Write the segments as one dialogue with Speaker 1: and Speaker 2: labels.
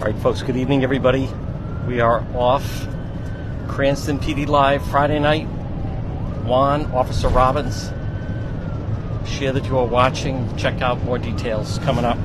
Speaker 1: All right, folks, good evening, everybody. We are off Cranston PD Live Friday night. Juan, Officer Robbins. Share that you are watching. Check out more details coming up.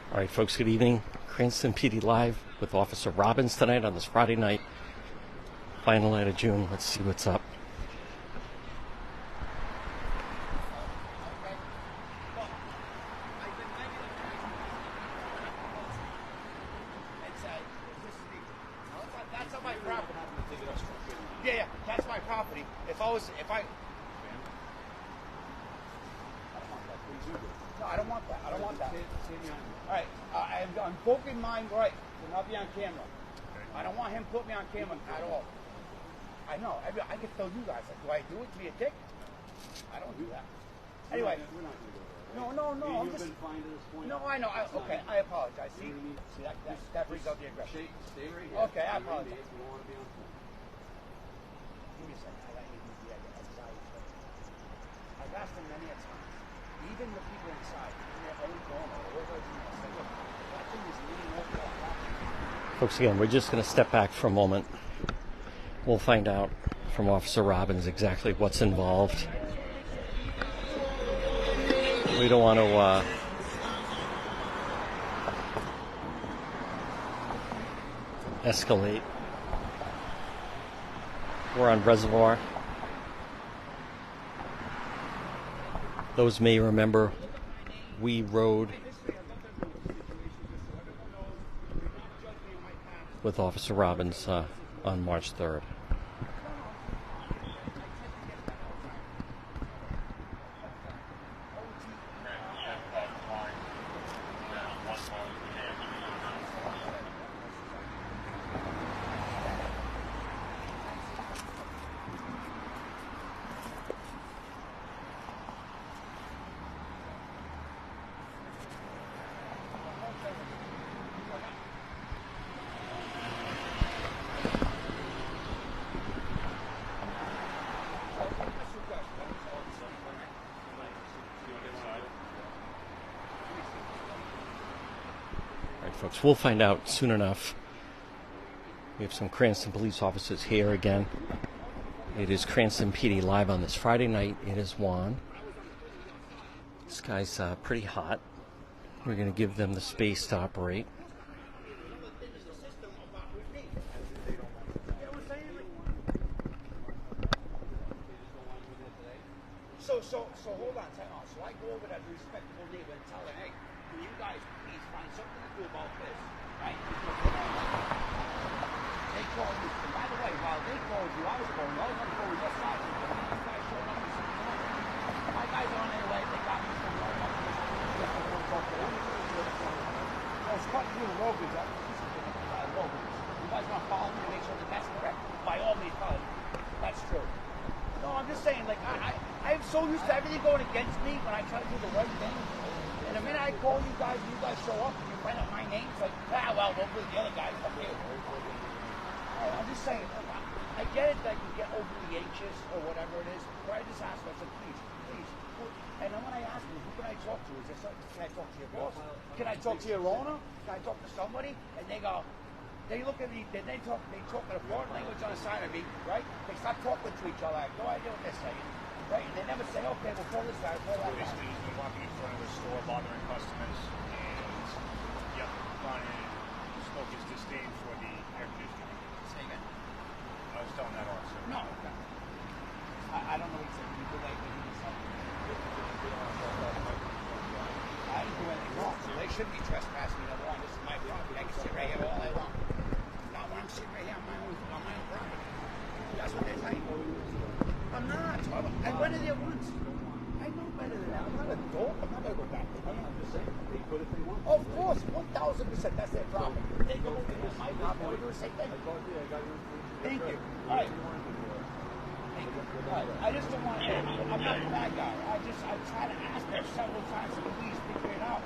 Speaker 1: All right, folks, good evening. Cranston PD Live with Officer Robbins tonight on this Friday night. Final night of June. Let's see what's up.
Speaker 2: That's on my property. Yeah, that's my property. If I... No, I don't want that. I don't want that. All right, I'm invoking my right to not be on camera. I don't want him to put me on camera at all. I know. I can tell you guys. Do I do it to be a dick? I don't do that. Anyway.
Speaker 3: We're not going to go there.
Speaker 2: Right? No.
Speaker 3: You've been fined to this point.
Speaker 2: No, I know. Okay, I apologize. See that brings out the aggression.
Speaker 3: Stay right here.
Speaker 2: Okay, I apologize.
Speaker 3: You don't want to be on film.
Speaker 2: Give me a second. I've asked them many a times. Even the people inside, in their own home, or whatever it is, say, look, that thing is leaning over that property.
Speaker 1: Folks, again, we're just going to step back for a moment. We'll find out from Officer Robbins exactly what's involved. We don't want to escalate. We're on Reservoir. Those may remember we rode with Officer Robbins on March 3rd. Folks, we'll find out soon enough. We have some Cranston police officers here again. It is Cranston PD Live on this Friday night. It is Juan. This guy's pretty hot. We're going to give them the space to operate.
Speaker 2: So hold on, time out. So I go over to the respectable neighbor and tell him, hey, can you guys please find something to do about this? Right? They called you. And by the way, while they called you, I was calling. I was on the phone with your side. These guys showed up and said, my guys are on their way. They got me from you Robbins, Robbins. You guys want to follow me to make sure that that's correct? By all means, follow me. That's true. No, I'm just saying, like, I'm so used to everything going against me when I try to do the right thing. And the minute I call you guys and you guys show up and you find out my name, it's like, well, don't believe the other guys, fuck you. I'm just saying, I get it that you get overly anxious or whatever it is, but I just ask myself, please. And then when I ask you, who can I talk to? Is there something, can I talk to your boss? Can I talk to your owner? Can I talk to somebody? And they go, they look at me, they talk in a foreign language on the side of me, right? They start talking to each other. I have no idea what they're saying, right? And they never say, okay, we'll call this guy, call that guy.
Speaker 4: Basically, he's been walking in front of the store, bothering customers, and gone in and spoke his disdain for the air conditioning.
Speaker 2: Say again?
Speaker 4: I was telling that officer.
Speaker 2: No. I don't know exactly what they did. I didn't do anything wrong, so they shouldn't be trespassing me. Number one, this is my property. I can sit right here all I want. Not when I'm sitting right here on my own property. That's what they're saying. I'm not. I went in there once. I know better than that. I'm not a dog. I'm not going to go back to them. I'm just saying. They could if they want. Of course, 1,000%. That's their problem. They go over to my property. We're doing the same thing. Thank you. All right. I just don't want to. I'm not a bad guy. I try to ask them several times to please figure it out.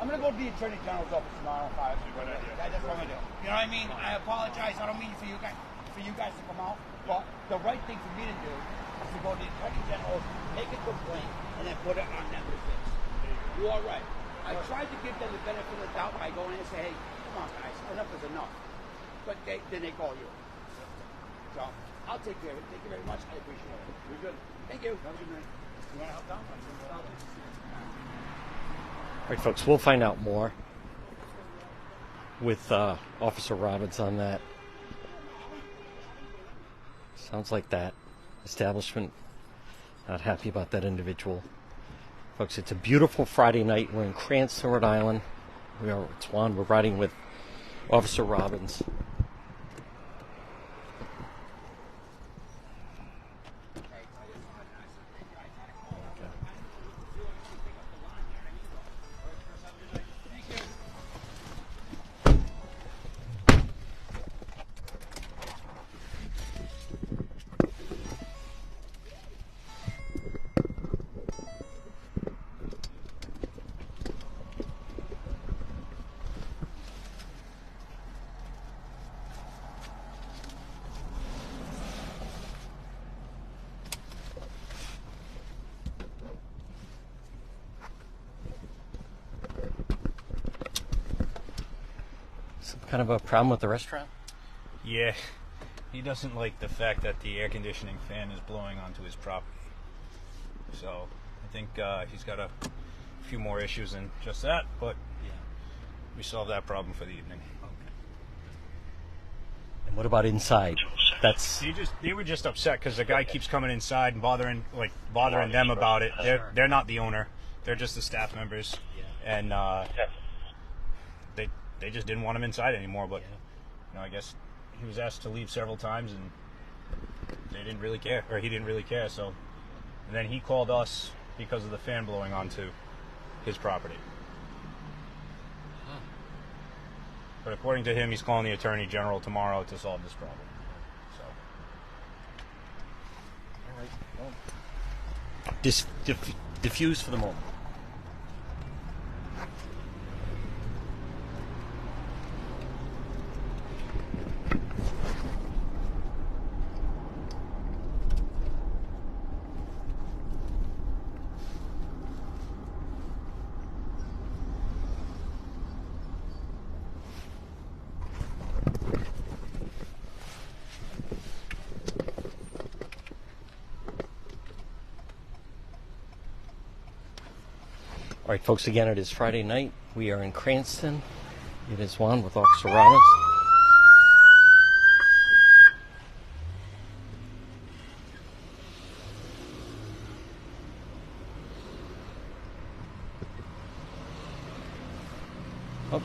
Speaker 2: I'm going to go to the Attorney General's office tomorrow. That's what I'm going to do. You know what I mean? I apologize. I don't mean for you guys to come out, but the right thing for me to do is to go to the Attorney General's, make a complaint, and then put it on them to fix. You are right. I tried to give them the benefit of the doubt by going in and say, hey, come on, guys, enough is enough. But then they call you. So I'll take care of it. Thank you very much. I appreciate it. We're good. Thank you. Have a good night. You want to help down?
Speaker 1: All right, folks, we'll find out more with Officer Robbins on that. Sounds like that establishment not happy about that individual. Folks, it's a beautiful Friday night. We're in Cranston, Rhode Island. It's Juan. We're riding with Officer Robbins. Kind of a problem with the restaurant?
Speaker 4: Yeah, he doesn't like the fact that the air conditioning fan is blowing onto his property. So I think he's got a few more issues than just that, but yeah, we solved that problem for the evening.
Speaker 1: Okay. And what about inside?
Speaker 4: They were just upset because the guy keeps coming inside and bothering them about it. They're not the owner; they're just the staff members, and they just didn't want him inside anymore. But I guess he was asked to leave several times, and they didn't really care, or he didn't really care. So, and then he called us because of the fan blowing onto his property. But according to him, he's calling the Attorney General tomorrow to solve this problem. So,
Speaker 1: all right. Well, diffuse for the moment. All right, folks, again, it is Friday night. We are in Cranston. It is Juan with Officer Robbins. Oh.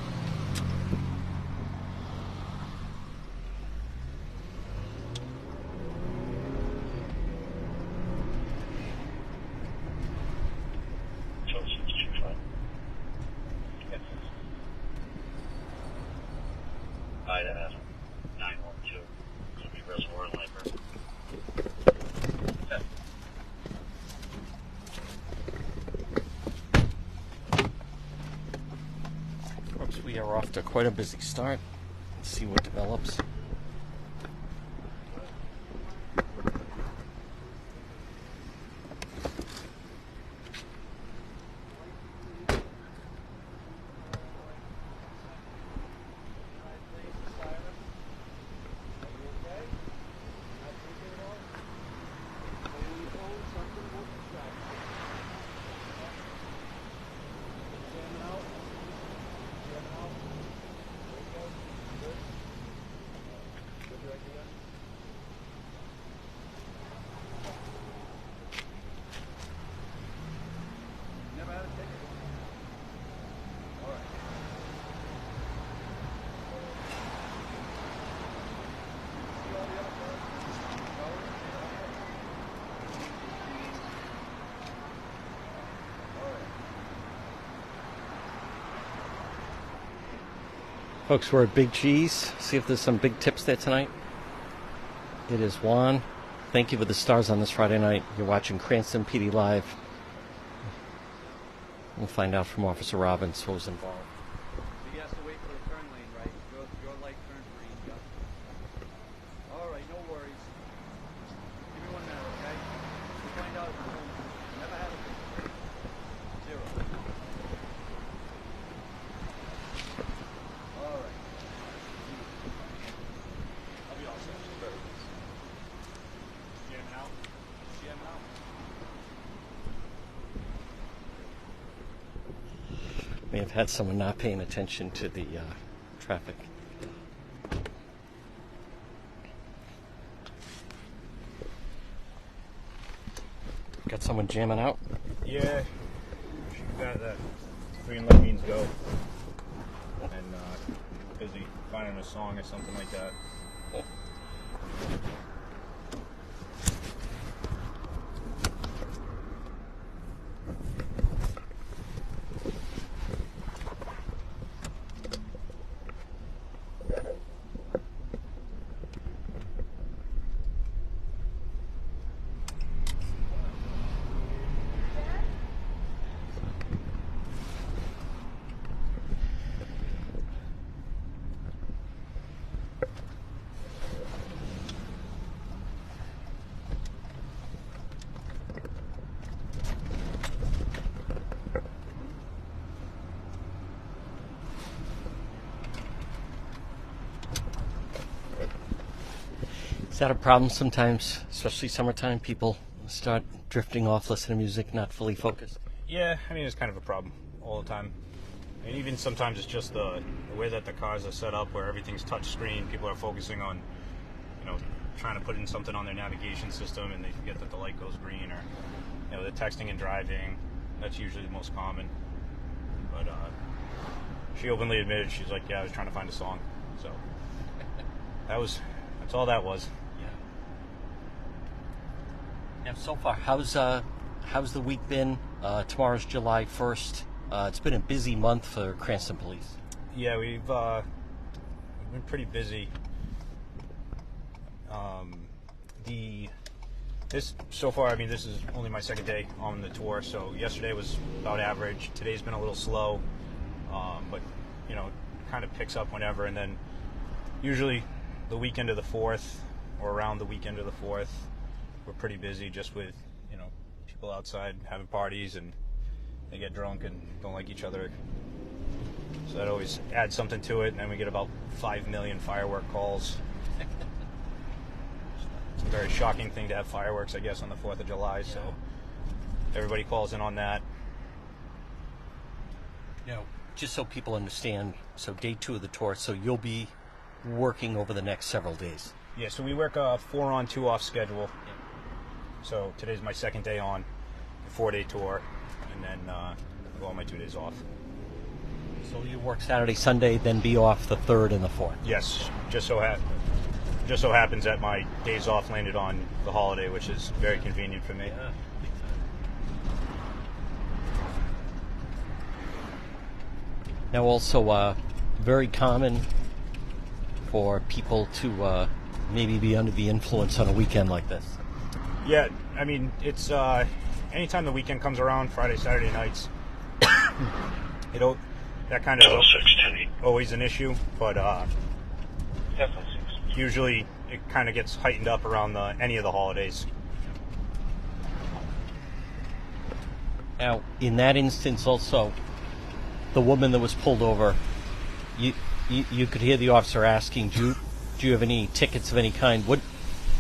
Speaker 1: We are off to quite a busy start. Let's see what develops. Folks, we're at Big Cheese. See if there's some big tips there tonight. It is Juan. Thank you for the stars on this Friday night. You're watching Cranston PD Live. We'll find out from Officer Robbins who was involved.
Speaker 3: He has to wait for the turn lane, right? Your light turns green, yeah. All right, no worries. Give me 1 minute, okay? We'll find out. Never had a thing. 0. All right. I'll be all set. Jamming out. Jamming out.
Speaker 1: May have had someone not paying attention to the traffic. Got someone jamming out?
Speaker 4: Yeah, that green light means go. And busy finding a song or something like that.
Speaker 1: Is that a problem sometimes, especially summertime? People start drifting off, listening to music, not fully focused.
Speaker 4: Yeah, I mean, it's kind of a problem all the time. And even sometimes it's just the way that the cars are set up, where everything's touch screen. People are focusing on, trying to put in something on their navigation system, and they forget that the light goes green, or, they're texting and driving. That's usually the most common. But she openly admitted, she's like, yeah, I was trying to find a song. So that's all that was.
Speaker 1: Yeah. Now, so far, how's the week been? Tomorrow's July 1st. It's been a busy month for Cranston Police.
Speaker 4: Yeah, we've been pretty busy. So far, I mean, this is only my second day on the tour, so yesterday was about average. Today's been a little slow, but kind of picks up whenever, and then usually the weekend of the 4th, or around the weekend of the 4th, we're pretty busy just with people outside having parties, and they get drunk and don't like each other, so that always adds something to it. And then we get about 5 million firework calls. It's a very shocking thing to have fireworks, I guess, on the 4th of July, so everybody calls in on that.
Speaker 1: Just so people understand, so day 2 of the tour, so you'll be working over the next several days.
Speaker 4: Yeah, so we work a 4 on 2 off schedule. So today's my second day on the 4-day tour, and then I go on my 2 days off.
Speaker 1: So you work Saturday, Sunday, then be off the 3rd and the 4th.
Speaker 4: Yes, just so happens that my days off landed on the holiday, which is very convenient for me.
Speaker 1: Yeah. Now, also very common for people to maybe be under the influence on a weekend like this.
Speaker 4: Yeah, I mean, it's anytime the weekend comes around, Friday, Saturday nights, that kind of is
Speaker 5: 610.
Speaker 4: always an issue, but
Speaker 5: Definitely 6.
Speaker 4: usually it kind of gets heightened up around any of the holidays.
Speaker 1: Now, in that instance also, the woman that was pulled over, you could hear the officer asking, do you have any tickets of any kind?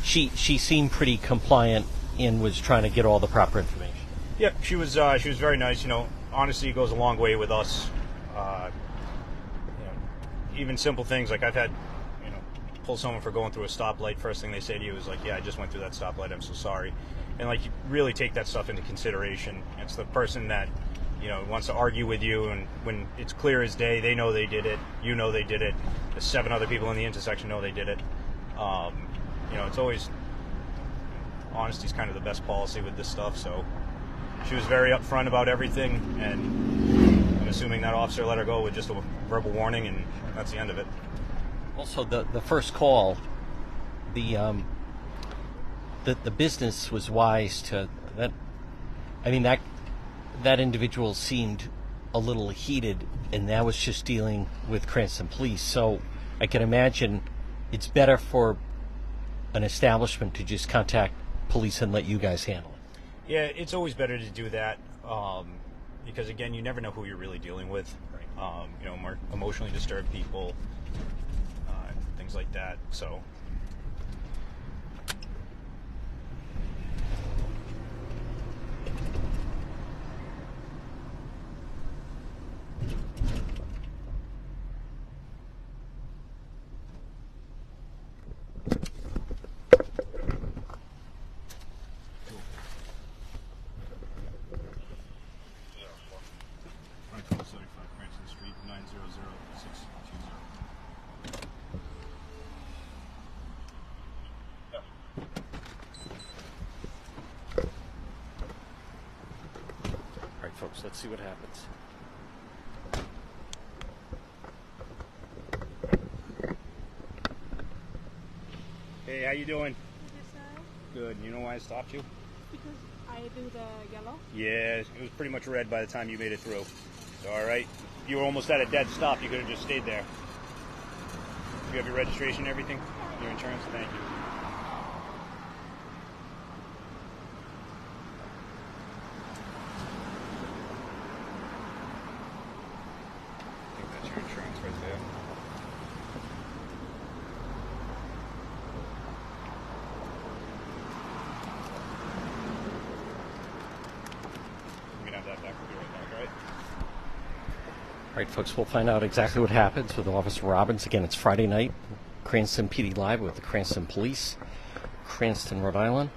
Speaker 1: She seemed pretty compliant and was trying to get all the proper information.
Speaker 4: Yeah, she was very nice. You know, honesty goes a long way with us. Even simple things like I've had, pull someone for going through a stoplight. First thing they say to you is like, "Yeah, I just went through that stoplight. I'm so sorry." And like, you really take that stuff into consideration. It's the person that wants to argue with you, and when it's clear as day, they know they did it. You know they did it. The 7 other people in the intersection know they did it. It's always honesty's kind of the best policy with this stuff. So she was very upfront about everything, and I'm assuming that officer let her go with just a verbal warning, and that's the end of it.
Speaker 1: Also, the first call, the business was wise to that. I mean, that individual seemed a little heated, and that was just dealing with Cranston Police. So I can imagine it's better for an establishment to just contact police and let you guys handle it.
Speaker 4: Yeah, it's always better to do that because, again, you never know who you're really dealing with. More emotionally disturbed people, things like that. So. Cranston Street, 900-620.
Speaker 1: All right, folks, let's see what happens.
Speaker 4: Hey, how you doing?
Speaker 6: Yes, sir.
Speaker 4: Good. You know why I stopped you?
Speaker 6: Because I do the yellow.
Speaker 4: Yeah, it was pretty much red by the time you made it through. So, all right. You were almost at a dead stop. You could have just stayed there. Do you have your registration and everything? Your insurance? Thank you. I think that's your insurance right there. You can have that back. We'll be right back, all right?
Speaker 1: All right, folks, we'll find out exactly what happens with Officer Robbins. Again, it's Friday night, Cranston PD Live with the Cranston Police, Cranston, Rhode Island.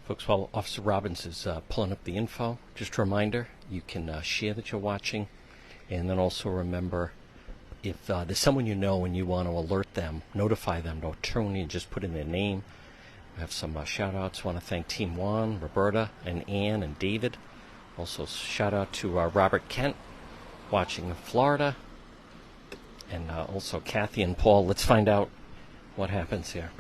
Speaker 1: Folks, while Officer Robbins is pulling up the info, just a reminder, you can share that you're watching, and then also remember, if there's someone you know and you want to alert them, notify them, don't turn and just put in their name. We have some shout-outs. I want to thank Team Juan, Roberta, and Ann, and David. Also, shout-out to Robert Kent, watching in Florida, and also Kathy and Paul. Let's find out what happens here.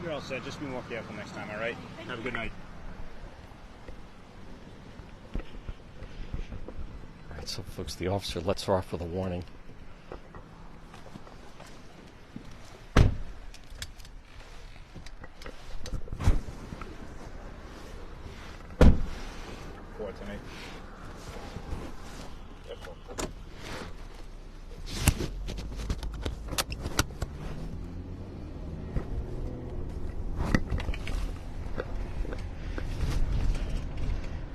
Speaker 4: You're all set. Just be more careful next time, all right? Have a good night.
Speaker 1: All right, so folks, the officer lets her off with a warning.
Speaker 4: Report to me.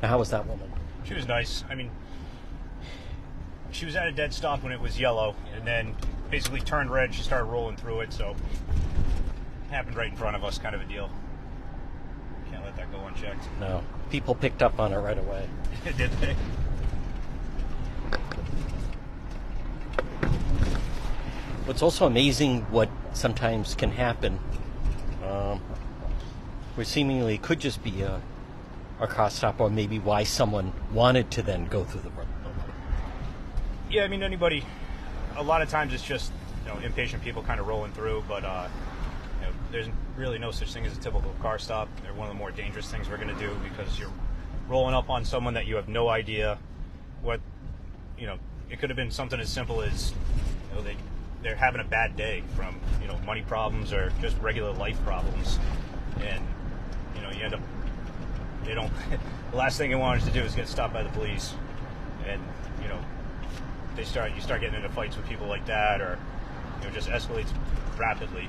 Speaker 1: Now, how was that woman?
Speaker 4: She was nice. I mean, she was at a dead stop when it was yellow, and then basically turned red. She started rolling through it, so it happened right in front of us, kind of a deal. Can't let that go unchecked.
Speaker 1: No. People picked up on it right away.
Speaker 4: Did they?
Speaker 1: What's also amazing what sometimes can happen, where seemingly it could just be a car stop, or maybe why someone wanted to then go through the road.
Speaker 4: Yeah, I mean, anybody, a lot of times it's just, impatient people kind of rolling through, but, there's really no such thing as a typical car stop. They're one of the more dangerous things we're going to do, because you're rolling up on someone that you have no idea what, it could have been something as simple as, they're having a bad day from, money problems or just regular life problems. And, you end up, the last thing they want us to do is get stopped by the police. And, you start getting into fights with people like that, or, just escalates rapidly.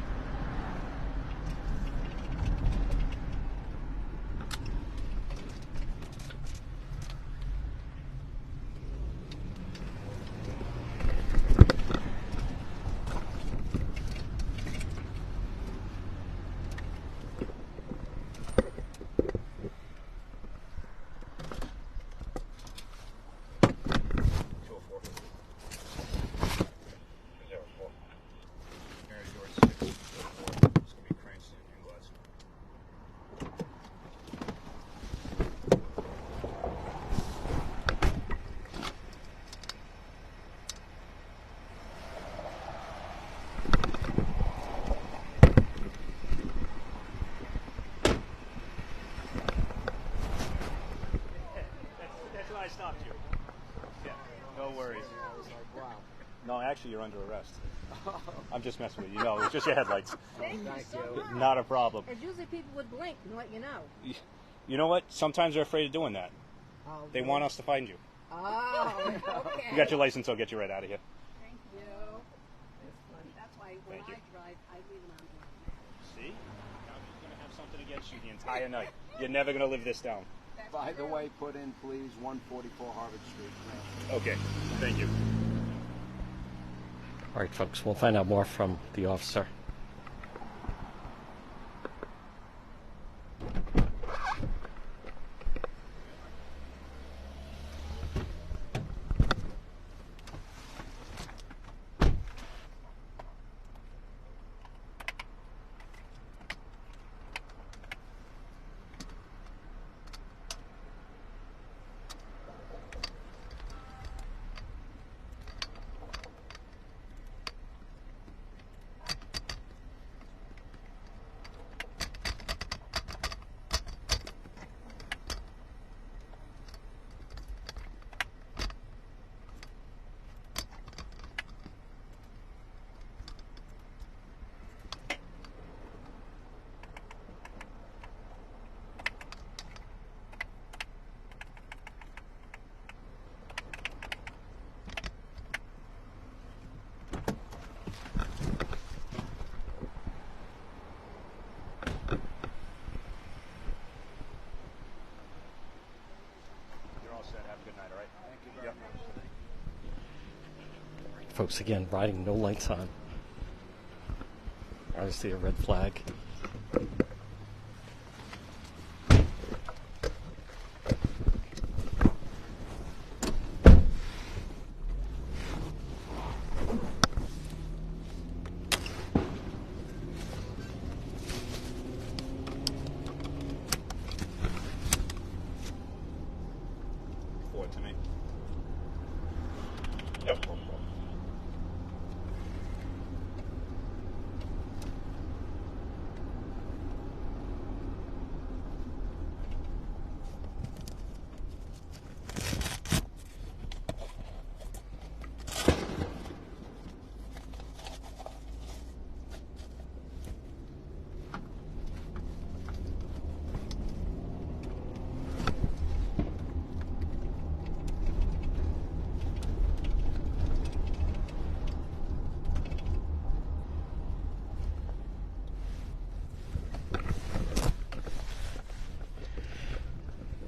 Speaker 4: I stopped you. Yeah, no worries. No, actually, you're under arrest. I'm just messing with you. No, it's just your headlights.
Speaker 7: Thank you so much.
Speaker 4: Not a problem.
Speaker 7: It's usually people would blink and let you know.
Speaker 4: You know what? Sometimes they're afraid of doing that.
Speaker 7: Oh,
Speaker 4: They want us to find you.
Speaker 7: Oh, okay.
Speaker 4: You got your license, I'll get you right out of here.
Speaker 7: Thank you. That's why when
Speaker 4: Thank you.
Speaker 7: I drive, I leave them on.
Speaker 4: See? Now she's going to have something against you the entire night. You're never going to live this down.
Speaker 2: By the way, put in, please, 144 Harvard Street.
Speaker 4: Okay, thank you.
Speaker 1: All right, folks, we'll find out more from the officer. Folks, again, riding no lights on. Obviously a red flag.
Speaker 4: Forward to me.
Speaker 5: Yep.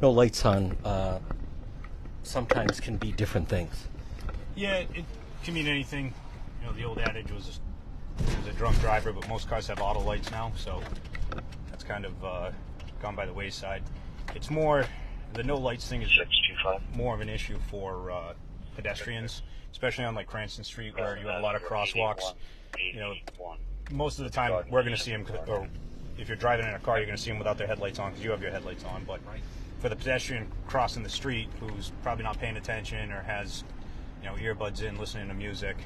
Speaker 1: No lights on sometimes can be different things.
Speaker 4: Yeah, it can mean anything. The old adage was a drunk driver, but most cars have auto lights now, so that's kind of gone by the wayside. It's more, the no lights thing is
Speaker 5: 625.
Speaker 4: more of an issue for pedestrians, especially on like Cranston Street where you have a lot of crosswalks. You know, most of the time we're going to see them, or if you're driving in a car, you're going to see them without their headlights on because you have your headlights on. But for the pedestrian crossing the street who's probably not paying attention or has, you know, earbuds in, listening to music,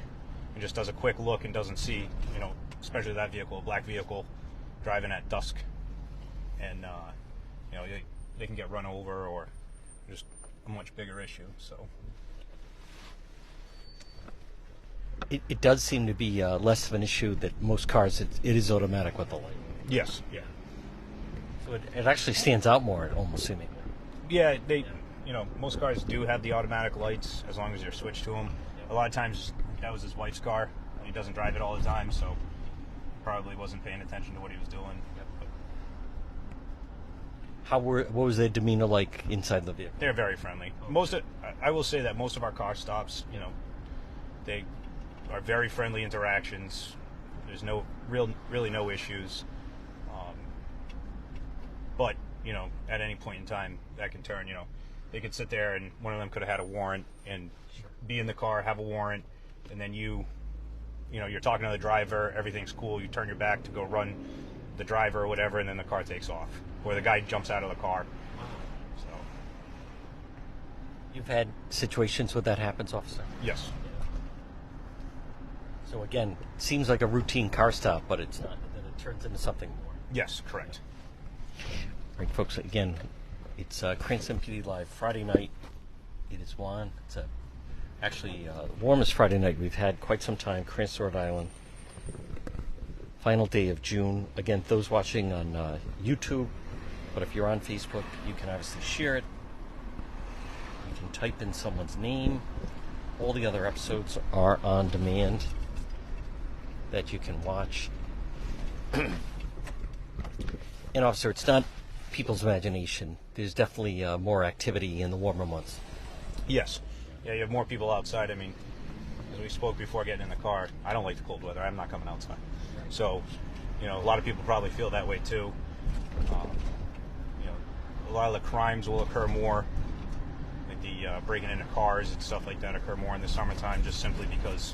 Speaker 4: and just does a quick look and doesn't see, you know, especially that vehicle, a black vehicle, driving at dusk, and you know, they can get run over or just a much bigger issue. So
Speaker 1: It does seem to be less of an issue that most cars, it is automatic with the light.
Speaker 4: yes, yeah,
Speaker 1: So it actually stands out more, almost seemingly.
Speaker 4: yeah. They, you know, most cars do have the automatic lights as long as you're switched to them. A lot of times that was his wife's car. He doesn't drive it all the time, so probably wasn't paying attention to what he was doing. But
Speaker 1: What was their demeanor like inside the vehicle?
Speaker 4: they're very friendly. I will say that most of our car stops, you know, they are very friendly interactions. There's really no issues. But, you know, at any point in time, that can turn, you know, they could sit there and one of them could have had a warrant and be in the car, have a warrant, and then you know, you're talking to the driver, everything's cool, you turn your back to go run the driver or whatever, and then the car takes off. Or the guy jumps out of the car. So,
Speaker 1: You've had situations where that happens, officer?
Speaker 4: yes.
Speaker 1: So again, it seems like a routine car stop, but it's not. Then it turns into something more.
Speaker 4: Yes, correct.
Speaker 1: Right, folks, again, it's Cranston PD Live Friday night. It is Juan. It's actually the warmest Friday night we've had quite some time, Cranston, Rhode Island. Final day of June. Again, those watching on YouTube, but if you're on Facebook, you can obviously share it. You can type in someone's name. All the other episodes are on demand that you can watch. And officer, it's not people's imagination. There's definitely more activity in the warmer months.
Speaker 4: Yes. Yeah, you have more people outside. I mean, as we spoke before getting in the car, I don't like the cold weather. I'm not coming outside. So, you know, a lot of people probably feel that way too. You know, a lot of the crimes will occur more, like the breaking into cars and stuff like that occur more in the summertime, just simply because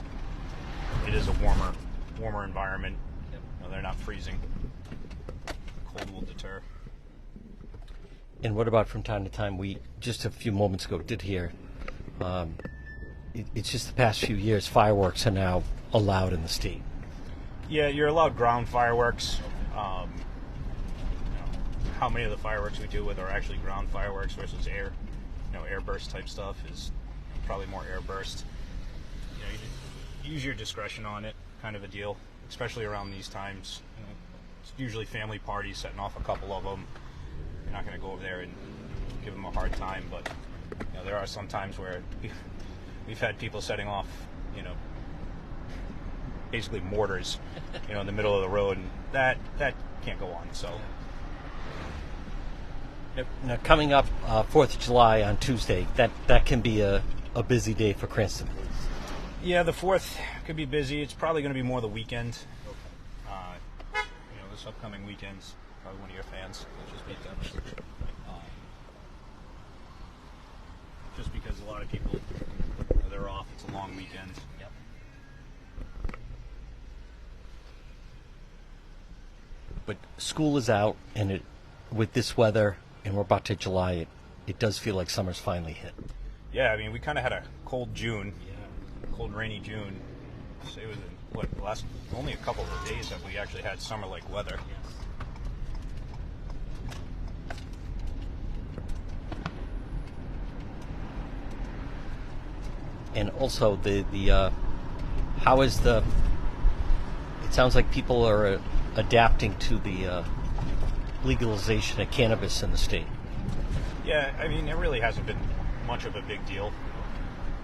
Speaker 4: it is a warmer environment. You know, they're not freezing. Cold will deter.
Speaker 1: And what about from time to time? We just a few moments ago did hear. It's just the past few years, fireworks are now allowed in the state.
Speaker 4: Yeah, you're allowed ground fireworks. You know, how many of the fireworks we do with are actually ground fireworks versus air? You know, air burst type stuff is probably more air burst. You know, you use your discretion on it, kind of a deal, especially around these times. You know, it's usually family parties, setting off a couple of them. You're not going to go over there and give them a hard time, but you know, there are some times where we've had people setting off, you know, basically mortars, you know, in the middle of the road, and that can't go on. So
Speaker 1: Now, coming up 4th of July on Tuesday, that can be a busy day for Cranston Police.
Speaker 4: yeah, the 4th could be busy. It's probably going to be more the weekend. You know, this upcoming weekend's probably one of your fans. Just because a lot of people, they're off. It's a long weekend.
Speaker 1: Yep. But school is out, and with this weather, and we're about to July, it does feel like summer's finally hit.
Speaker 4: Yeah, I mean, we kind of had a cold June, cold rainy June. So it was last only a couple of days that we actually had summer-like weather.
Speaker 1: And also how is it sounds like people are adapting to the legalization of cannabis in the state.
Speaker 4: Yeah, I mean, it really hasn't been much of a big deal.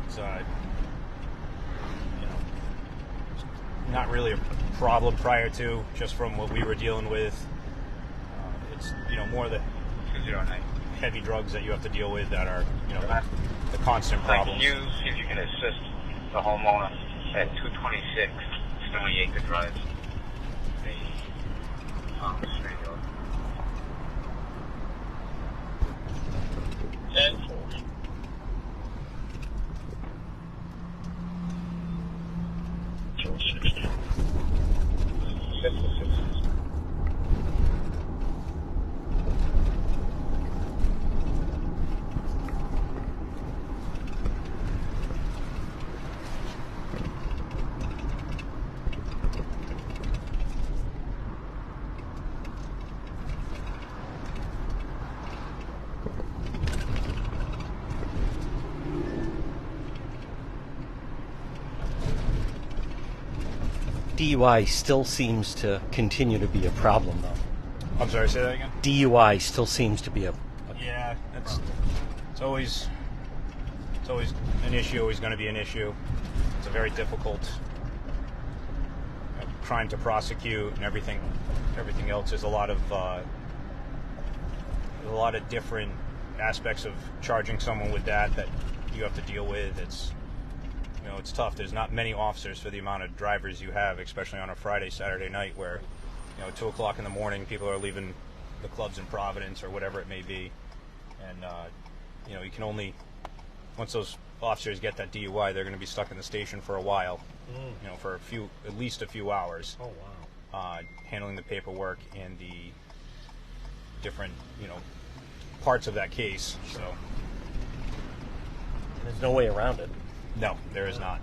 Speaker 4: It's, you know, not really a problem prior to, just from what we were dealing with. It's, you know, more the heavy drugs that you have to deal with that are, you know, the constant problems.
Speaker 5: Thank you. See if you can assist the homeowner at 226 Stony Acre Drive.
Speaker 1: DUI still seems to continue to be a problem, though.
Speaker 4: I'm sorry, say that again?
Speaker 1: DUI still seems to be a
Speaker 4: Yeah, it's always an issue, always going to be an issue. It's a very difficult crime to prosecute, and everything else. There's a lot of different aspects of charging someone with that you have to deal with. It's tough. There's not many officers for the amount of drivers you have, especially on a Friday, Saturday night, where 2 o'clock in the morning people are leaving the clubs in Providence or whatever it may be, and you can only, once those officers get that DUI, they're going to be stuck in the station for a while, for at least a few hours.
Speaker 1: Oh wow!
Speaker 4: Handling the paperwork and the different parts of that case. So
Speaker 1: There's no way around it.
Speaker 4: no, there is not.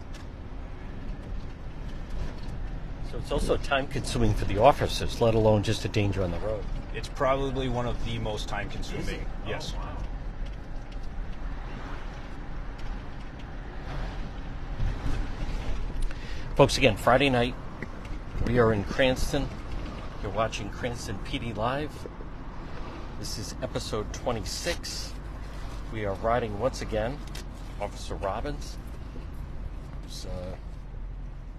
Speaker 1: So it's also time-consuming for the officers, let alone just a danger on the road.
Speaker 4: It's probably one of the most time-consuming. Yes.
Speaker 1: Oh, wow. Folks, again, Friday night, we are in Cranston. You're watching Cranston PD Live. This is episode 26. We are riding once again Officer Robbins. Who's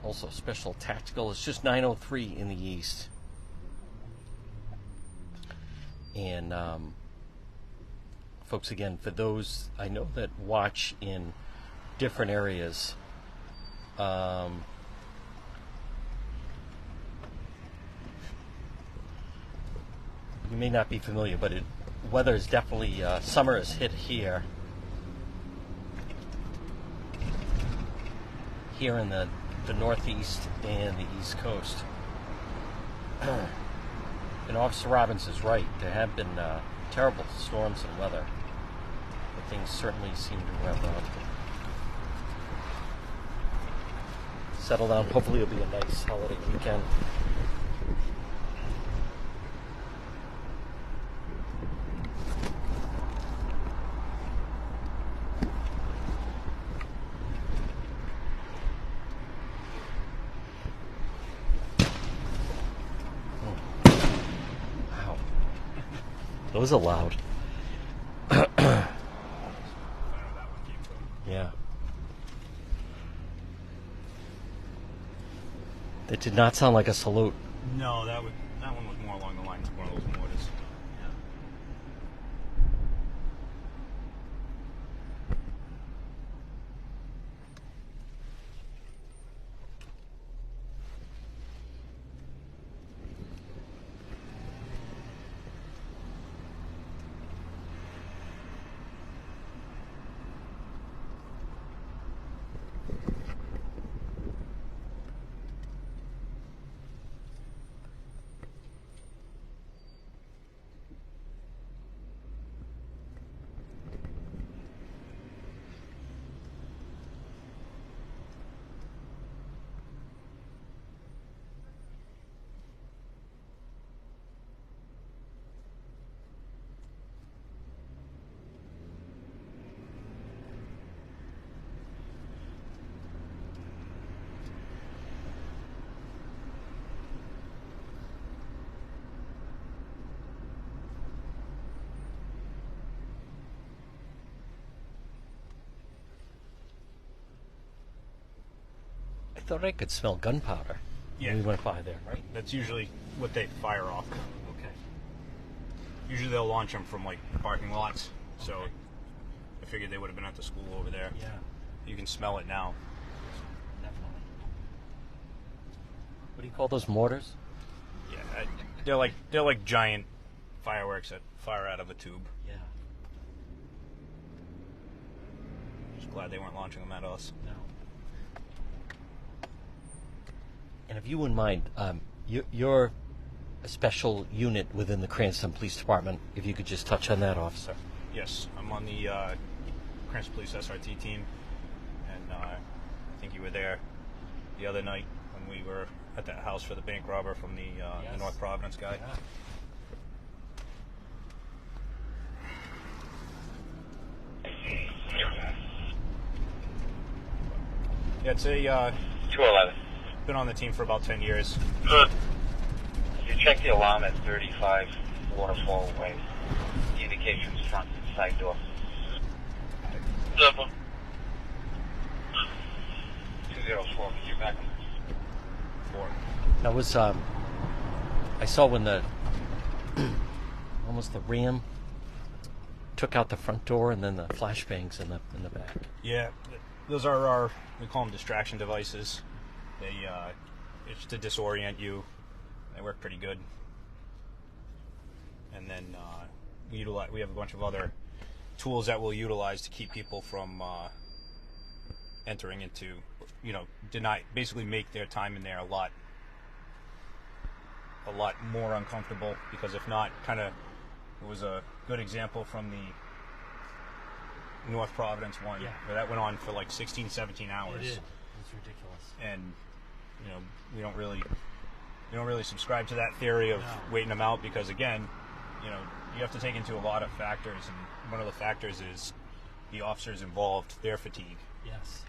Speaker 1: also special tactical. It's just 9:03 in the east. And folks, again, for those I know that watch in different areas, you may not be familiar, but weather is definitely, summer has hit here in the Northeast and the East Coast. And Officer Robbins is right. There have been terrible storms and weather, but things certainly seem to have settled down. Hopefully it'll be a nice holiday weekend. Those are loud. Yeah. That did not sound like a salute.
Speaker 4: No, that one was more along the lines of one of those mortars.
Speaker 1: I thought I could smell gunpowder
Speaker 4: Yeah.
Speaker 1: when we went by there, right?
Speaker 4: That's usually what they fire off.
Speaker 1: Okay.
Speaker 4: Usually they'll launch them from like parking lots. So
Speaker 1: Okay.
Speaker 4: I figured they would have been at the school over there.
Speaker 1: Yeah,
Speaker 4: You can smell it now.
Speaker 1: definitely. What do you call those mortars?
Speaker 4: Yeah, they're like giant fireworks that fire out of a tube.
Speaker 1: Yeah.
Speaker 4: Just glad they weren't launching them at us.
Speaker 1: No. And if you wouldn't mind, you're a special unit within the Cranston Police Department. If you could just touch on that, officer.
Speaker 4: Yes, I'm on the Cranston Police SRT team, and I think you were there the other night when we were at that house for the bank robber from the
Speaker 1: Yes.
Speaker 4: North Providence guy.
Speaker 5: Yeah.
Speaker 4: Yeah, it's a
Speaker 5: 211.
Speaker 4: been on the team for about 10 years.
Speaker 5: You check the alarm at 35 Waterfall Way. The indication's front and side door. 204, you're back.
Speaker 4: 4.
Speaker 1: That was I saw when the almost the Ram took out the front door and then the flashbangs in the back.
Speaker 4: Yeah, those are our, we call them distraction devices. They it's to disorient you. They work pretty good. And then we have a bunch of other tools that we'll utilize to keep people from entering into, basically make their time in there a lot more uncomfortable, because if not, it was a good example from the North Providence one, where that went on for like 16, 17 hours.
Speaker 1: It did. It's ridiculous.
Speaker 4: And we don't really subscribe to that theory of waiting them out, because again, you have to take into a lot of factors, and one of the factors is the officers involved, their fatigue.
Speaker 1: Yes.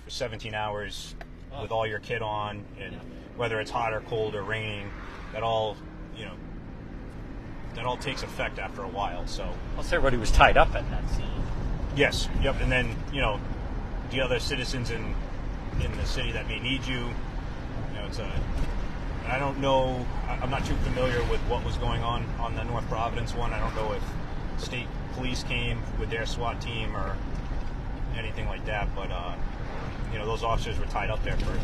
Speaker 4: For 17 hours with all your kit on, and whether it's hot or cold or raining, that all takes effect after a while. So
Speaker 1: Plus everybody was tied up at that scene.
Speaker 4: yes, yep, and then the other citizens in the city that may need you. I don't know. I'm not too familiar with what was going on the North Providence one. I don't know if state police came with their SWAT team or anything like that, but those officers were tied up there for.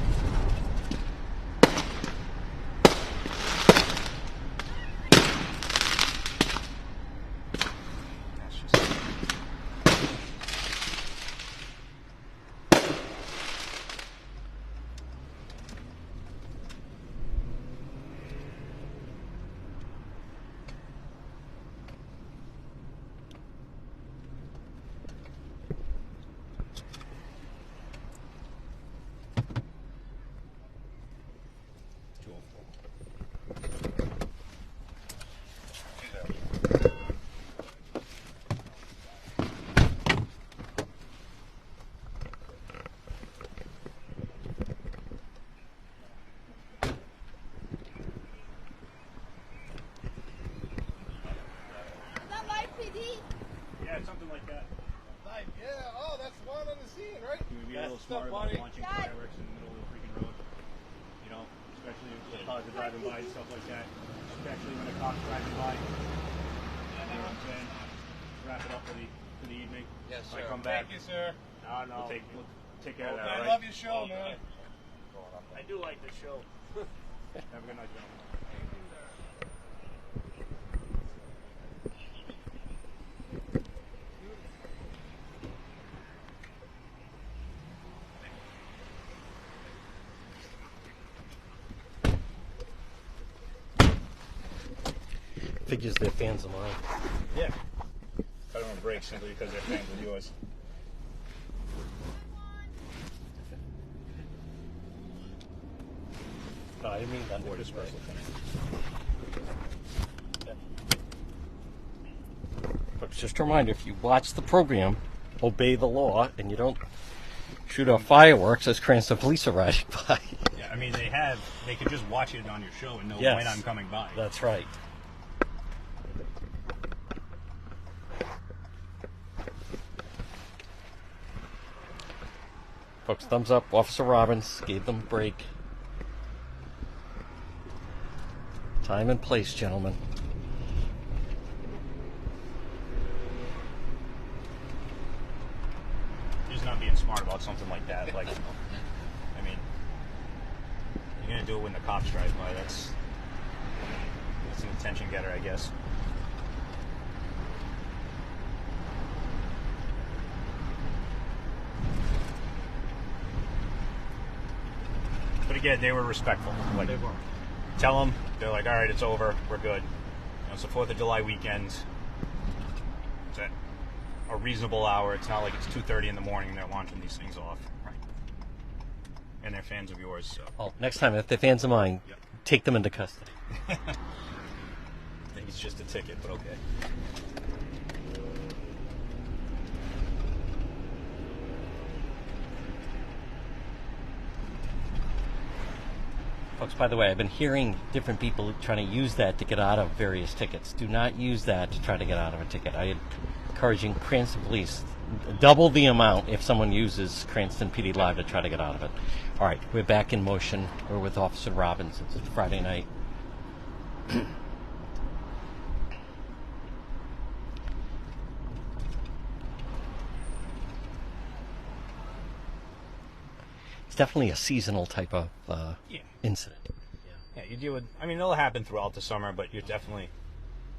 Speaker 4: Yeah, something like that.
Speaker 2: Like, yeah, oh, that's one on the scene, right?
Speaker 4: You would be a little smarter about launching fireworks in the middle of the freaking road. Especially if the cars are driving by and stuff like that. Especially when the cops driving by. You know what I'm saying? Wrap it up for the evening.
Speaker 2: Yes,
Speaker 4: When
Speaker 2: sir.
Speaker 4: I come back.
Speaker 2: Thank you, sir.
Speaker 4: We'll take care of that,
Speaker 2: I
Speaker 4: all right?
Speaker 2: love your show, man.
Speaker 4: I do like this show. Have a good night, gentlemen.
Speaker 1: Figures they're fans of mine.
Speaker 4: Yeah. Cut them a break simply because they're fans of yours.
Speaker 1: No, I didn't mean that.
Speaker 4: Or dispersal.
Speaker 1: But just a reminder, if you watch the program, obey the law, and you don't shoot off fireworks as Cranston police are riding by.
Speaker 4: Yeah, I mean, they could just watch it on your show and know
Speaker 1: Yes.
Speaker 4: when I'm coming by.
Speaker 1: That's right. Folks, thumbs up. Officer Robbins gave them a break. Time and place, gentlemen.
Speaker 4: Just not being smart about something like that. Like, I mean, you're gonna do it when the cops drive by. That's an attention getter, I guess. But again, they were respectful. Like,
Speaker 2: They were.
Speaker 4: tell them, they're like, all right, it's over, we're good. It's the 4th of July weekend. It's at a reasonable hour. It's not like it's 2:30 in the morning and they're launching these things off.
Speaker 1: Right.
Speaker 4: And they're fans of yours, so.
Speaker 1: Well, next time, if they're fans of mine,
Speaker 4: Yep.
Speaker 1: take them into custody.
Speaker 4: I think it's just a ticket, but okay.
Speaker 1: Folks, by the way, I've been hearing different people trying to use that to get out of various tickets. Do not use that to try to get out of a ticket. I am encouraging Cranston Police, double the amount if someone uses Cranston PD Live to try to get out of it. All right, we're back in motion. We're with Officer Robbins. It's Friday night. It's definitely a seasonal type of incident.
Speaker 4: Yeah, you deal with. I mean, it'll happen throughout the summer, but you're definitely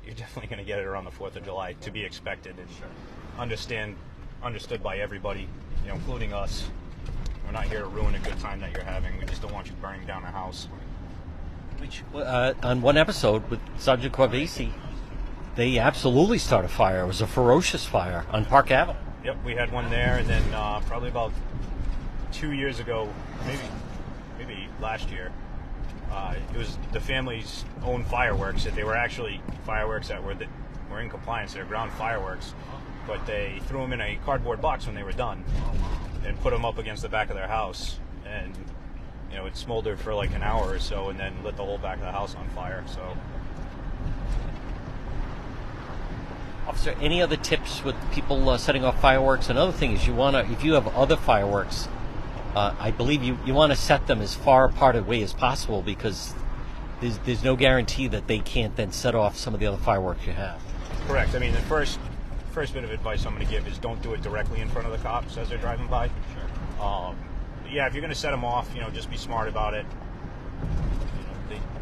Speaker 4: going to get it around the 4th of July, to be expected and understood by everybody, including us. We're not here to ruin a good time that you're having. We just don't want you burning down a house.
Speaker 1: Which, on one episode with Sergeant Corvesi, they absolutely started a fire. It was a ferocious fire on Park Avenue.
Speaker 4: Yep, we had one there, and then probably about 2 years ago, maybe last year, it was the family's own fireworks. They were actually fireworks that were in compliance. They're ground fireworks, but they threw them in a cardboard box when they were done and put them up against the back of their house. And, it smoldered for like an hour or so and then lit the whole back of the house on fire. So,
Speaker 1: Officer, any other tips with people setting off fireworks? Another thing is if you have other fireworks, I believe you want to set them as far apart away as possible, because there's no guarantee that they can't then set off some of the other fireworks you have.
Speaker 4: Correct. I mean, the first bit of advice I'm going to give is don't do it directly in front of the cops as they're driving by. Sure. Yeah, if you're going to set them off, just be smart about it.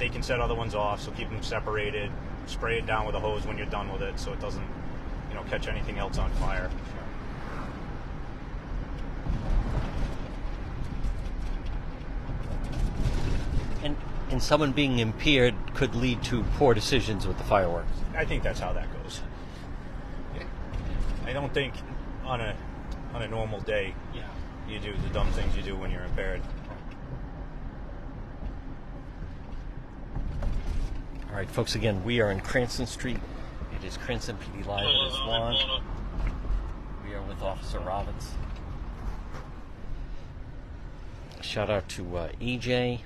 Speaker 4: They can set other ones off, so keep them separated. Spray it down with a hose when you're done with it, so it doesn't, catch anything else on fire.
Speaker 1: And someone being impaired could lead to poor decisions with the fireworks.
Speaker 4: I think that's how that goes. I don't think on a normal day you do the dumb things you do when you're impaired.
Speaker 1: All right, folks, again, we are in Cranston Street. It is Cranston PD Live. It is Juan. We are with Officer Robbins. Shout out to EJ.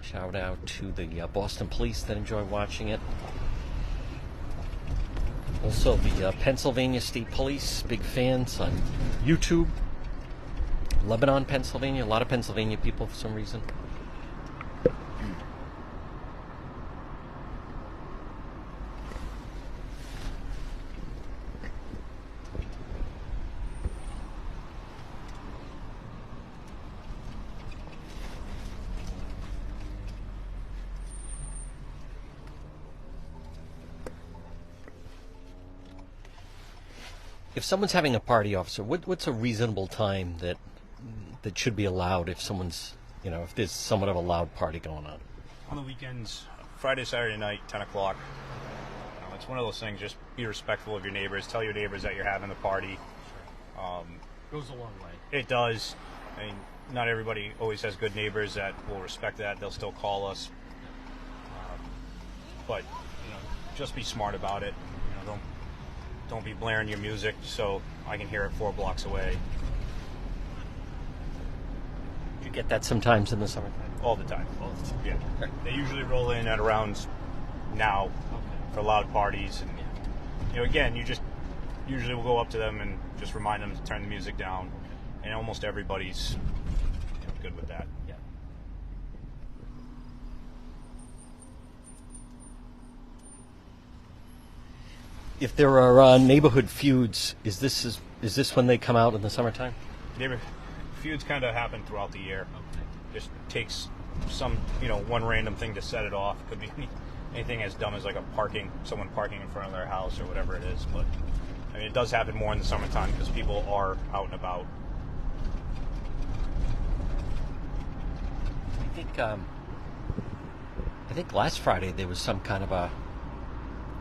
Speaker 1: Shout out to the Boston Police that enjoy watching it. Also, the Pennsylvania State Police, big fans on YouTube. Lebanon, Pennsylvania. A lot of Pennsylvania people for some reason. If someone's having a party, officer, what's a reasonable time that should be allowed if someone's, if there's somewhat of a loud party going on?
Speaker 4: On the weekends, Friday, Saturday night, 10 o'clock. It's one of those things, just be respectful of your neighbors. Tell your neighbors that you're having the party.
Speaker 1: Goes a long way.
Speaker 4: It does. I mean, not everybody always has good neighbors that will respect that. They'll still call us. But, just be smart about it. Don't be blaring your music so I can hear it 4 blocks away.
Speaker 1: Do you get that sometimes in the summertime?
Speaker 4: All the time. Yeah. Okay. They usually roll in at around now for loud parties. And, again, you just usually will go up to them and just remind them to turn the music down. And almost everybody's good with that.
Speaker 1: Yeah. If there are neighborhood feuds, is this when they come out in the summertime?
Speaker 4: Neighborhood feuds kind of happen throughout the year. Just takes some, one random thing to set it off. Could be anything as dumb as like someone parking in front of their house or whatever it is. But I mean, it does happen more in the summertime because people are out and about.
Speaker 1: I think last Friday there was some kind of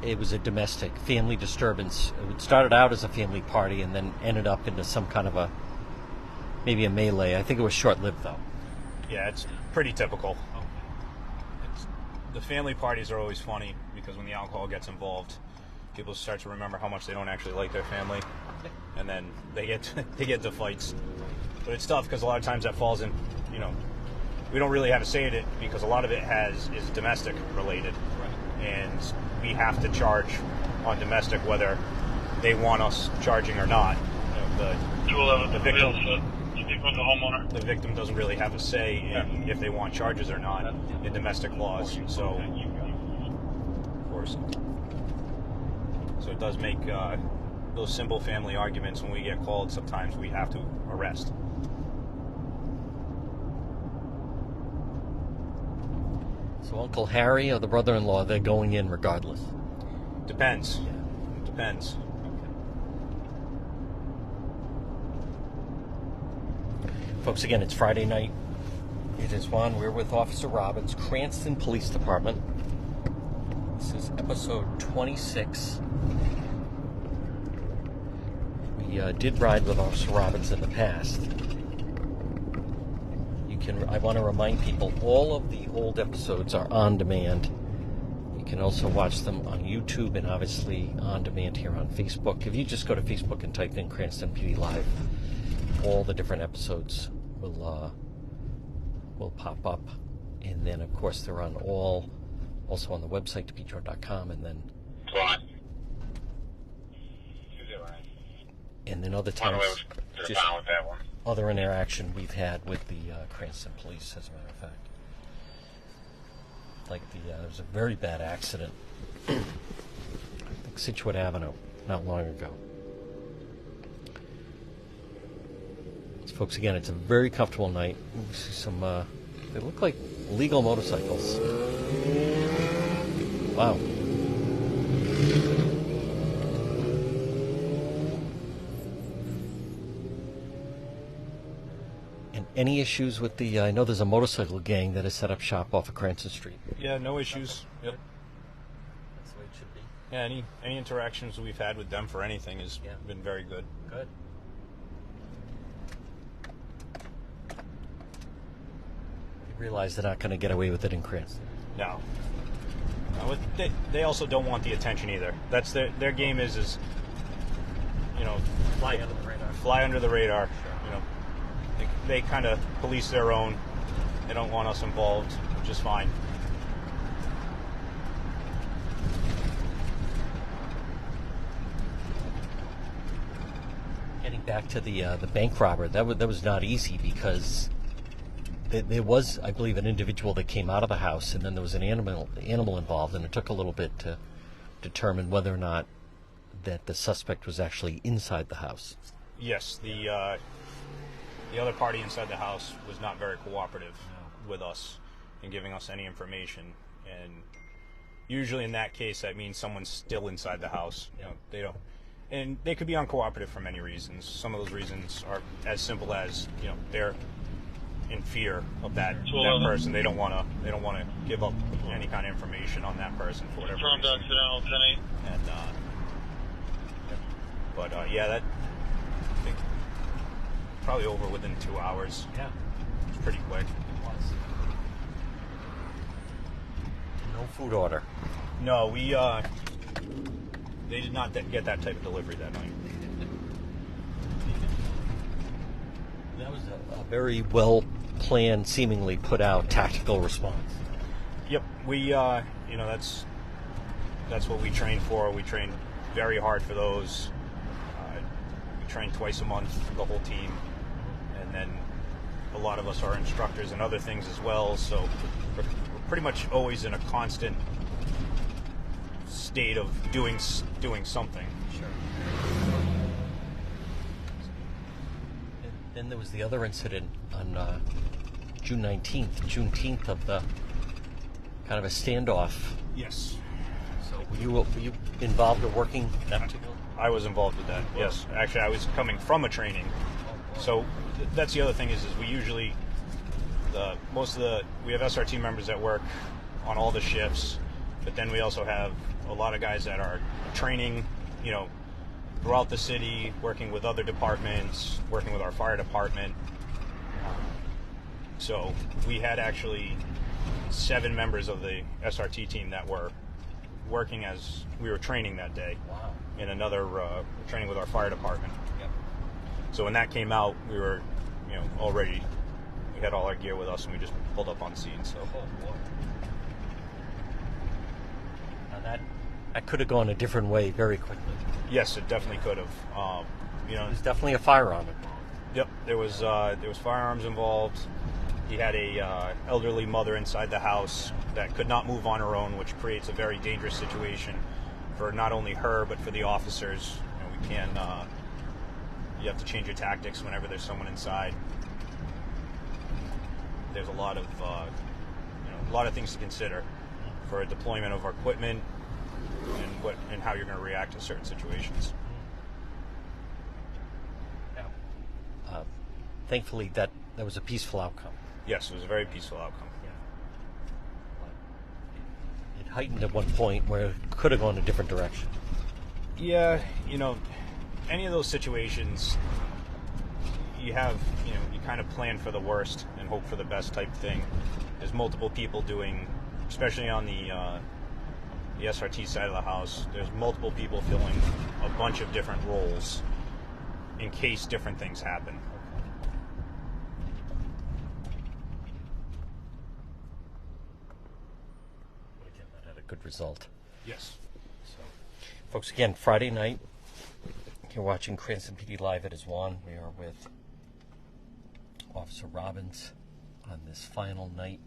Speaker 1: it was a domestic family disturbance. It started out as a family party and then ended up into some kind of maybe a melee. I think it was short-lived, though.
Speaker 4: Yeah, it's pretty typical. The family parties are always funny because when the alcohol gets involved, people start to remember how much they don't actually like their family, and then they get to fights. But it's tough because a lot of times that falls in, we don't really have a say in it because a lot of it is domestic related, and we have to charge on domestic whether they want us charging or not. The victim doesn't really have a say in if they want charges or not in domestic laws. So, of course, it does make those simple family arguments when we get called. Sometimes we have to arrest.
Speaker 1: So Uncle Harry or the brother-in-law, they're going in regardless?
Speaker 4: Depends. Depends.
Speaker 1: Folks, again, it's Friday night. It is Juan. We're with Officer Robbins, Cranston Police Department. This is episode 26. We did ride with Officer Robbins in the past. I want to remind people, all of the old episodes are on demand. You can also watch them on YouTube and obviously on demand here on Facebook. If you just go to Facebook and type in Cranston PD Live, all the different episodes will pop up. And then, of course, they're on also on the website, depetro.com, and then other times, just other interaction we've had with the Cranston Police, as a matter of fact. Like there was a very bad accident, I think Situate Avenue, not long ago. So folks, again, it's a very comfortable night. We see some, they look like legal motorcycles. Wow. Any issues with the, I know there's a motorcycle gang that has set up shop off of Cranston Street.
Speaker 4: Yeah, no issues. Yep.
Speaker 1: That's the way it should be.
Speaker 4: Yeah, any interactions we've had with them for anything has been very good.
Speaker 1: Good. You realize they're not going to get away with it in Cranston.
Speaker 4: No. They also don't want the attention either. That's their game is
Speaker 1: fly under the radar.
Speaker 4: Fly under the radar. Sure. They kind of police their own. They don't want us involved, which is fine.
Speaker 1: Getting back to the bank robber, that was not easy because there was, I believe, an individual that came out of the house, and then there was an animal involved, and it took a little bit to determine whether or not that the suspect was actually inside the house.
Speaker 4: Yes, the other party inside the house was not very cooperative with us in giving us any information, and usually in that case that means someone's still inside the house. They don't, and they could be uncooperative for many reasons. Some of those reasons are as simple as they're in fear of that person. They don't want to give up any kind of information on that person for whatever reason. And that. Probably over within 2 hours.
Speaker 1: Yeah.
Speaker 4: It's pretty quick.
Speaker 1: It was. No food order.
Speaker 4: No, they did not get that type of delivery that night.
Speaker 1: That was a very well-planned, seemingly put-out tactical response.
Speaker 4: Yep. We, that's what we train for. We train very hard for those. We train twice a month, the whole team. And then a lot of us are instructors in other things as well, so we're pretty much always in a constant state of doing something.
Speaker 1: Sure. And then there was the other incident on June 19th of the kind of a standoff.
Speaker 4: Yes.
Speaker 1: So were you involved in working that particular?
Speaker 4: I was involved with that, yes. Actually, I was coming from a training. So that's the other thing is we usually, we have SRT members that work on all the shifts, but then we also have a lot of guys that are training, throughout the city, working with other departments, working with our fire department. So we had actually 7 members of the SRT team that were working as we were training that day.
Speaker 1: Wow.
Speaker 4: In another training with our fire department.
Speaker 1: Yep.
Speaker 4: So when that came out, we were, already, we had all our gear with us, and we just pulled up on scene. So
Speaker 1: Now that could have gone a different way very quickly.
Speaker 4: yes, it definitely could have.
Speaker 1: There's definitely a firearm involved.
Speaker 4: Yep, there was firearms involved. He had a elderly mother inside the house that could not move on her own, which creates a very dangerous situation for not only her but for the officers. We can. You have to change your tactics whenever there's someone inside. There's a lot of things to consider for deployment of our equipment and how you're going to react to certain situations.
Speaker 1: Thankfully, that was a peaceful outcome.
Speaker 4: Yes, it was a very peaceful outcome.
Speaker 1: It heightened at one point where it could have gone a different direction.
Speaker 4: Yeah, any of those situations, you kind of plan for the worst and hope for the best type thing. There's multiple people doing, especially on the SRT side of the house, there's multiple people filling a bunch of different roles in case different things happen.
Speaker 1: Again, that had a good result.
Speaker 4: Yes.
Speaker 1: So, folks, again, Friday night, you're watching Cranston PD Live at Iswan. We are with Officer Robbins on this final night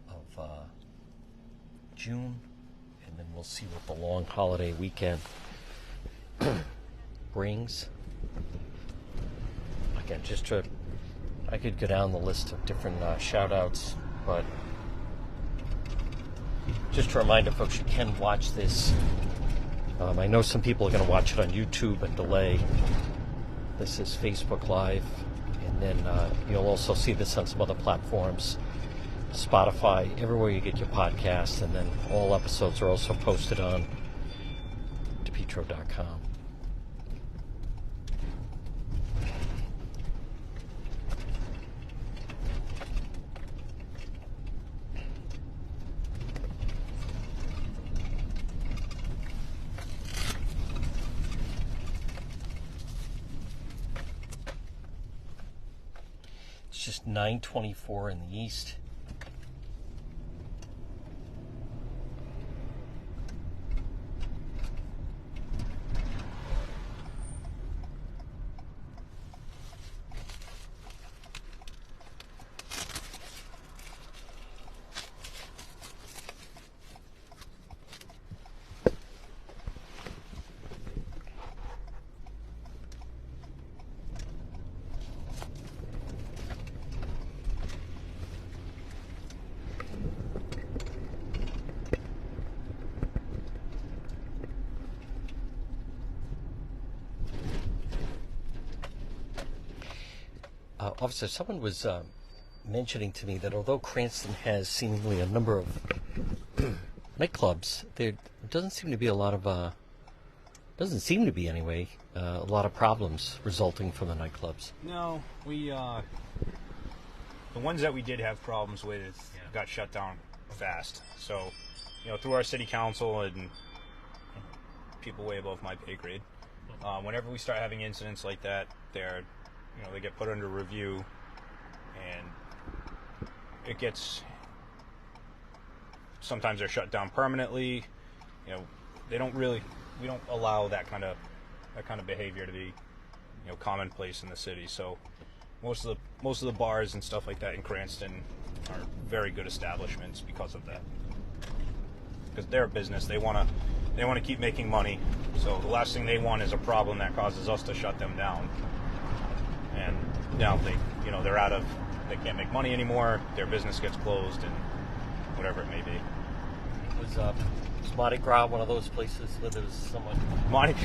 Speaker 1: of June, and then we'll see what the long holiday weekend brings. Again, I could go down the list of different shout-outs, but just a reminder, folks, you can watch this. I know some people are going to watch it on YouTube and delay. This is Facebook Live, and then you'll also see this on some other platforms, Spotify, everywhere you get your podcasts, and then all episodes are also posted on DePietro.com. It's just 9:24 in the east. Officer, someone was mentioning to me that although Cranston has seemingly a number of nightclubs, there doesn't seem to be a lot of, a lot of problems resulting from the nightclubs.
Speaker 4: No, the ones that we did have problems with got shut down fast. So, through our city council and people way above my pay grade, whenever we start having incidents like that, they get put under review, and it gets, sometimes they're shut down permanently. We don't allow that kind of behavior to be, commonplace in the city. So most of the bars and stuff like that in Cranston are very good establishments because of that. Because they're a business, they want to keep making money. So the last thing they want is a problem that causes us to shut them down. And now they can't make money anymore. Their business gets closed, and whatever it may be.
Speaker 1: Was Mardi Gras one of those places where there was someone?
Speaker 4: Mardi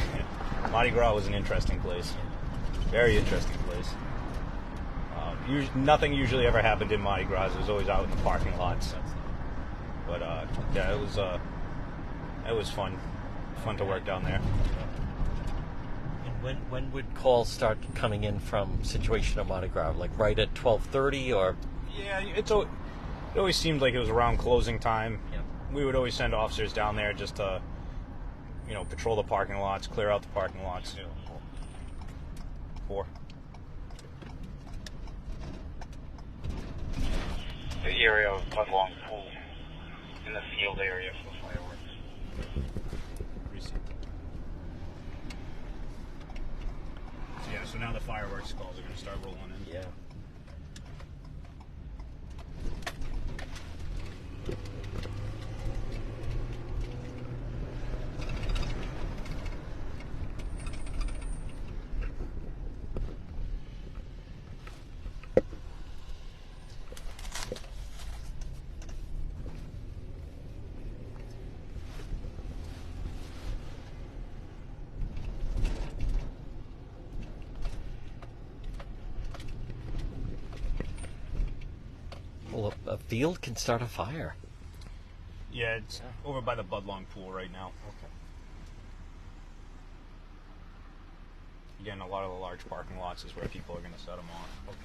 Speaker 4: Gras was an interesting place, very interesting place. Nothing usually ever happened in Mardi Gras. It was always out in the parking lots. But it was fun to work down there.
Speaker 1: When would calls start coming in from situation of Mardi Gras? Like right at 12:30 or?
Speaker 4: Yeah, it always seemed like it was around closing time.
Speaker 1: Yeah.
Speaker 4: We would always send officers down there just to, patrol the parking lots, clear out the parking lots. 4.
Speaker 5: the area of Budlong Pool, in the field area for fireworks.
Speaker 4: Receipt. So yeah, so now the fireworks calls are going to start rolling in.
Speaker 1: Yeah. Well, a field can start a fire.
Speaker 4: Yeah, it's over by the Budlong Pool right now.
Speaker 1: Okay.
Speaker 4: Again, a lot of the large parking lots is where people are going to set them off.
Speaker 1: Okay.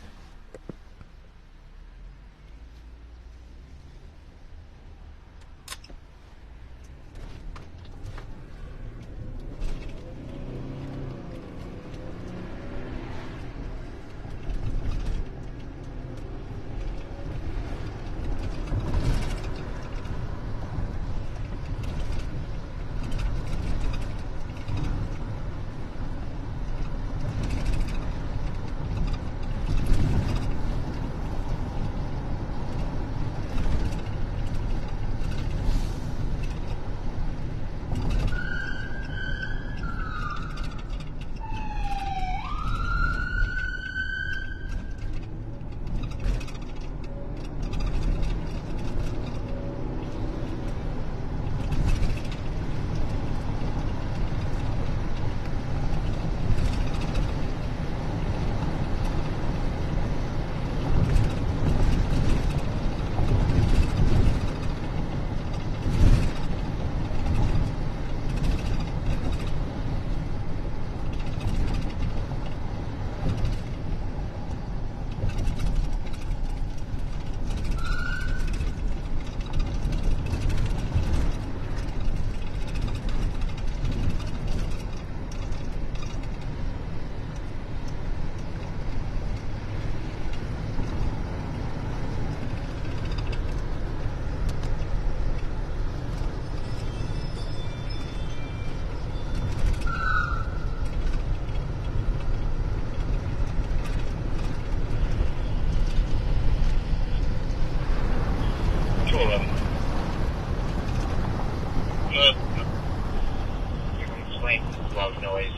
Speaker 5: Loud noise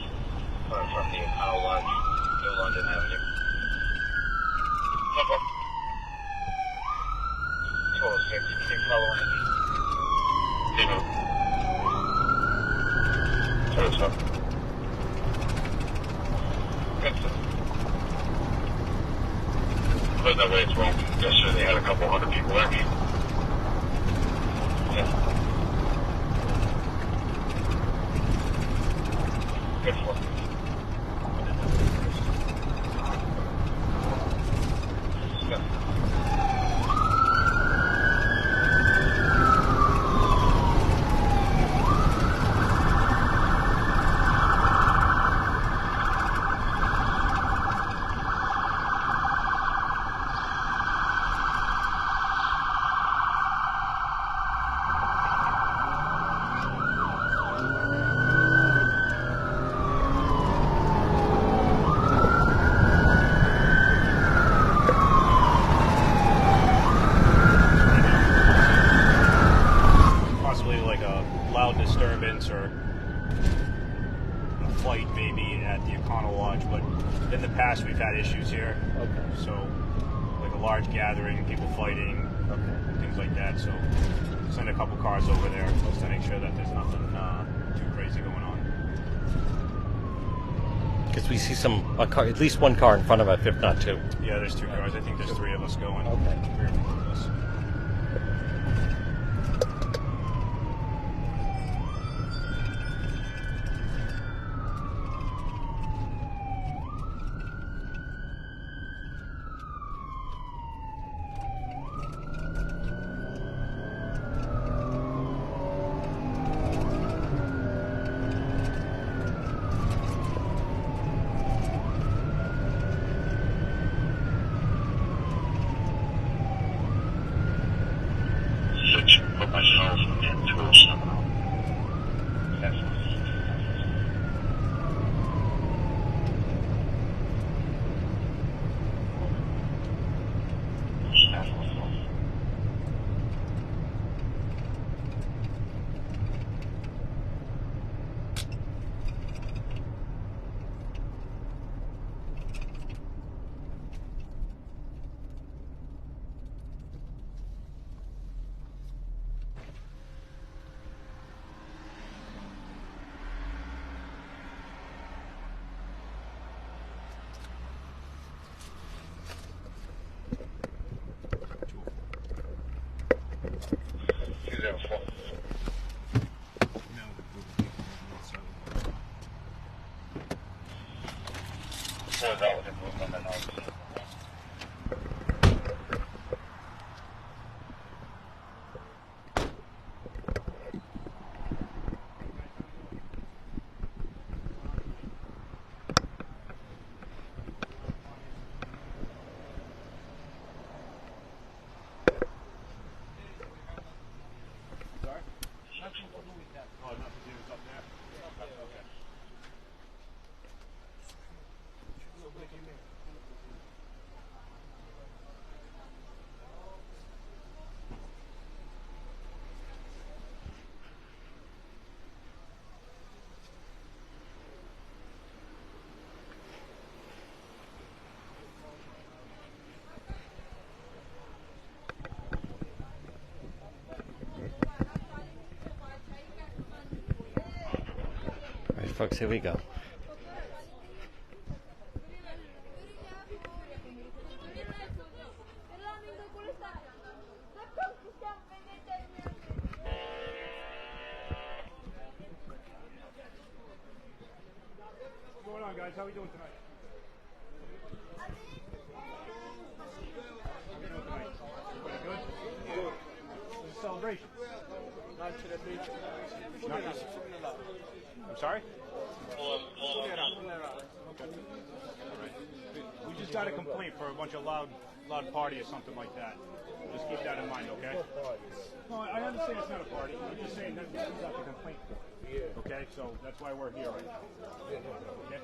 Speaker 5: from the O'Connell Lodge, New London Avenue. No problem. 206, keep following it. 207. Good stuff. But that way it's wrong. Yesterday they had a couple hundred people there. Yeah. Good for it.
Speaker 4: Disturbance or a fight maybe at the O'Connell Lodge, but in the past we've had issues here.
Speaker 1: Okay.
Speaker 4: So like a large gathering, people fighting, things like that. So send a couple cars over there just to make sure that there's nothing too crazy going on.
Speaker 1: Because we see a car, at least one car in front of us, if not two.
Speaker 4: Yeah, there's two cars. I think there's three of us going.
Speaker 1: Okay.
Speaker 4: 3 or 4 of us.
Speaker 5: close out with the group on the notes.
Speaker 1: All right, folks, here we go.
Speaker 8: What's going on, guys? How are we doing tonight? Good? Good. It's a celebration. I'm sorry? Okay. We just got a complaint for a bunch of loud party or something like that. Just keep that in mind, okay? No, I understand it's not a party. I'm just saying that we got the complaint. Okay, so that's why we're here right now. Okay?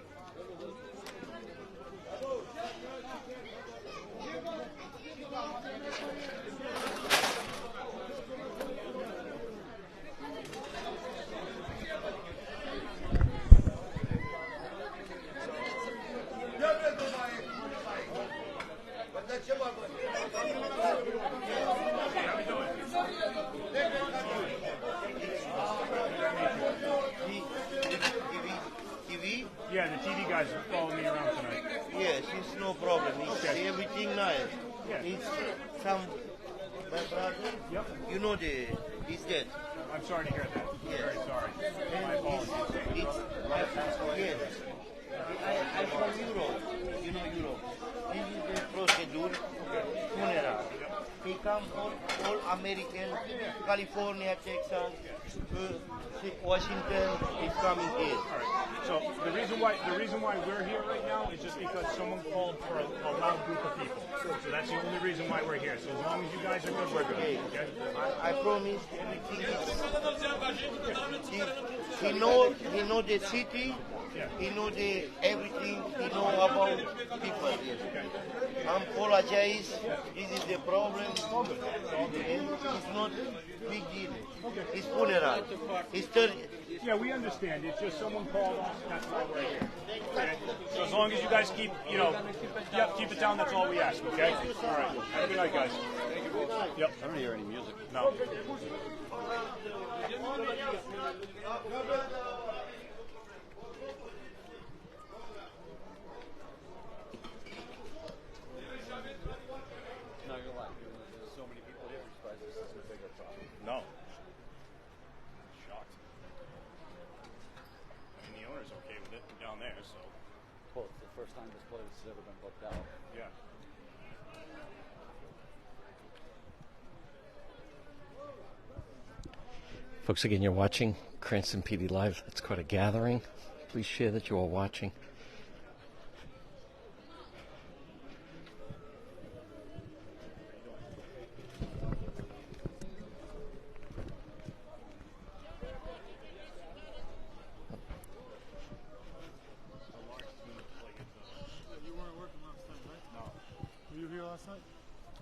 Speaker 9: TV?
Speaker 8: Yeah, the TV guys are following me around tonight.
Speaker 9: Yes, it's no problem. It's
Speaker 8: Okay.
Speaker 9: everything nice.
Speaker 8: Yeah.
Speaker 9: It's some, my brother,
Speaker 8: Yep.
Speaker 9: you know he's dead.
Speaker 8: I'm sorry to hear that.
Speaker 9: Yes.
Speaker 8: Very sorry. My
Speaker 9: And
Speaker 8: apologies.
Speaker 9: yes. I'm from Europe. You know Europe. This is the procedure. Funeral. He come all American, California, Texas, Washington. He's coming here.
Speaker 8: All right. So the reason why we're here right now is just because someone called for a loud group of people. So that's the only reason why we're here. So as long as you guys are good, we're good. Okay?
Speaker 9: I promise everything is. He know the city.
Speaker 8: Yeah.
Speaker 9: He know the everything. He know about people here. I'm apologize. This is the problem. And it's not big deal. It's funeral. It's 30.
Speaker 8: Yeah, we understand. It's just someone called us. That's why we're here. Okay? So as long as you guys keep, keep it down. That's all we ask. Okay? All right. Have a good night, guys. Yep.
Speaker 3: I don't hear any music.
Speaker 8: No.
Speaker 3: Not gonna lie. There's so many people here. I'm surprised this isn't a bigger problem.
Speaker 8: No. Shocked. I mean, the owner's okay with it down there, so
Speaker 3: Well, it's the first time this place has ever been booked out.
Speaker 8: yeah.
Speaker 1: Folks, again, you're watching Cranston PD Live. It's quite a gathering. Please share that you are watching.
Speaker 10: You weren't working last night, right? No. Were you here last night?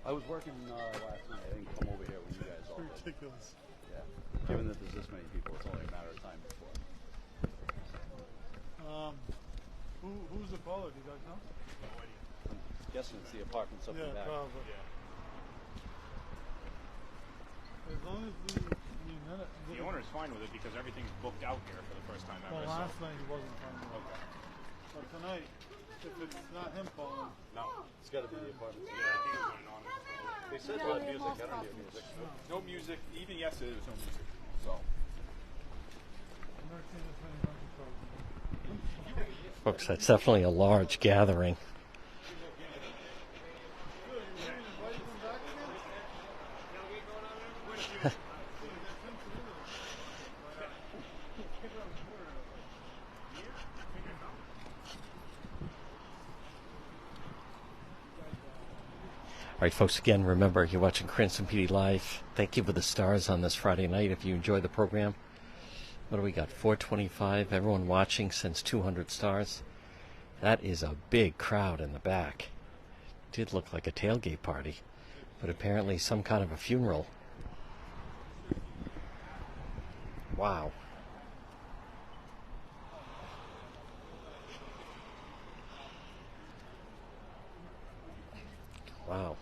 Speaker 3: I was working last night. I didn't come over here when you guys all did.
Speaker 10: Ridiculous.
Speaker 3: Yeah. Given that there's this many people, it's only a matter of time before.
Speaker 10: Who's the caller? Do you guys know?
Speaker 3: I'm guessing it's the apartments up
Speaker 10: Yeah,
Speaker 3: the back.
Speaker 10: probably. As long as
Speaker 8: The owner's fine with it because everything's booked out here for the first time ever.
Speaker 10: Well,
Speaker 8: so-
Speaker 10: last night he wasn't fine.
Speaker 8: Okay.
Speaker 10: But tonight, if it's not him calling,
Speaker 8: No.
Speaker 3: It's got to be the apartments.
Speaker 8: Yeah, I think it's going on.
Speaker 3: They said loud music. I don't hear music.
Speaker 8: No music. Even yesterday there was no music. So.
Speaker 10: I've never seen this many hundred calls.
Speaker 1: Folks, that's definitely a large gathering. All right, folks, again, remember, you're watching Cranston PD Live. Thank you for the stars on this Friday night. If you enjoy the program, what do we got? 425. Everyone watching sends 200 stars. That is a big crowd in the back. Did look like a tailgate party, but apparently some kind of a funeral. Wow. Wow.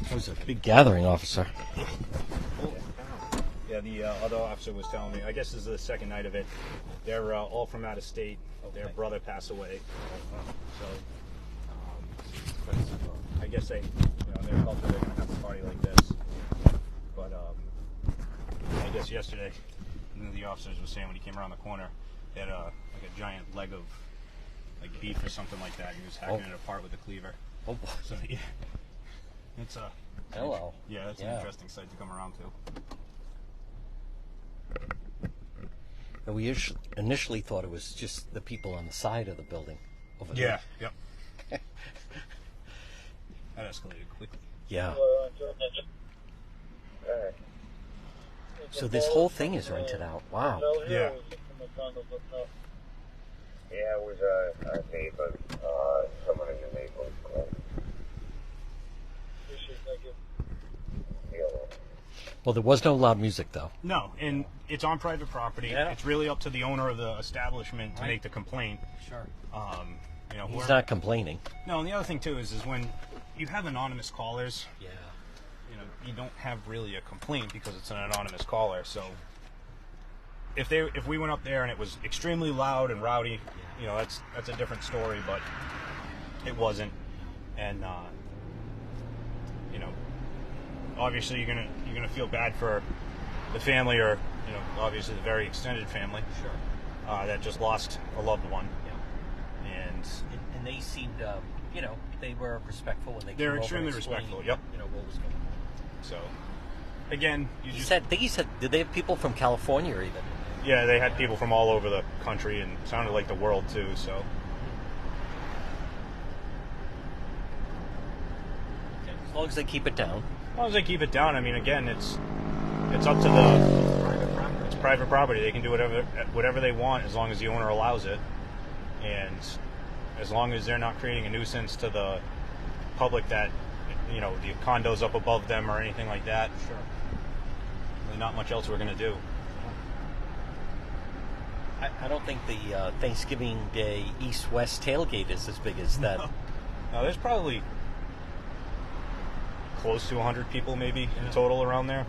Speaker 1: That was a big gathering, officer.
Speaker 4: Yeah, the other officer was telling me, I guess this is the second night of it. They're all from out of state. Their brother passed away. So, I guess they're going to have a party like this. But I guess yesterday, one of the officers was saying when he came around the corner, they had like a giant leg of like beef or something like that. He was hacking it apart with a cleaver.
Speaker 1: Oh,
Speaker 4: so yeah, it's a
Speaker 1: hello.
Speaker 4: Yeah, it's an interesting sight to come around to.
Speaker 1: And we initially thought it was just the people on the side of the building over there.
Speaker 4: Yeah, yep. That escalated quickly.
Speaker 1: Yeah. So this whole thing is rented out. Wow.
Speaker 4: Yeah.
Speaker 11: Yeah, it was a neighbor, someone in the neighborhood called.
Speaker 1: Well, there was no loud music, though.
Speaker 4: No, and it's on private property.
Speaker 1: Yeah.
Speaker 4: It's really up to the owner of the establishment to make the complaint.
Speaker 1: Sure.
Speaker 4: He's
Speaker 1: not complaining.
Speaker 4: No, and the other thing too is when you have anonymous callers,
Speaker 1: Yeah.
Speaker 4: you don't have really a complaint because it's an anonymous caller. So if we went up there and it was extremely loud and rowdy, that's a different story. But it wasn't, and obviously you're gonna feel bad for the family, or obviously the very extended family,
Speaker 1: Sure.
Speaker 4: that just lost a loved one.
Speaker 1: Yeah. And they seemed, they were respectful when they
Speaker 4: They're
Speaker 1: came
Speaker 4: extremely
Speaker 1: over and explained,
Speaker 4: respectful. Yep.
Speaker 1: What was going on.
Speaker 4: So, again,
Speaker 1: I think he said, did they have people from California even?
Speaker 4: Yeah, they had people from all over the country and sounded like the world too. So,
Speaker 1: as long as they keep it down.
Speaker 4: as long as they keep it down, I mean, again, it's up to the it's private property. They can do whatever they want as long as the owner allows it, and as long as they're not creating a nuisance to the public that the condos up above them or anything like that.
Speaker 1: Sure.
Speaker 4: Really not much else we're going to do.
Speaker 1: I don't think the Thanksgiving Day East-West tailgate is as big as that.
Speaker 4: No, there's probably close to 100 people maybe in total around there.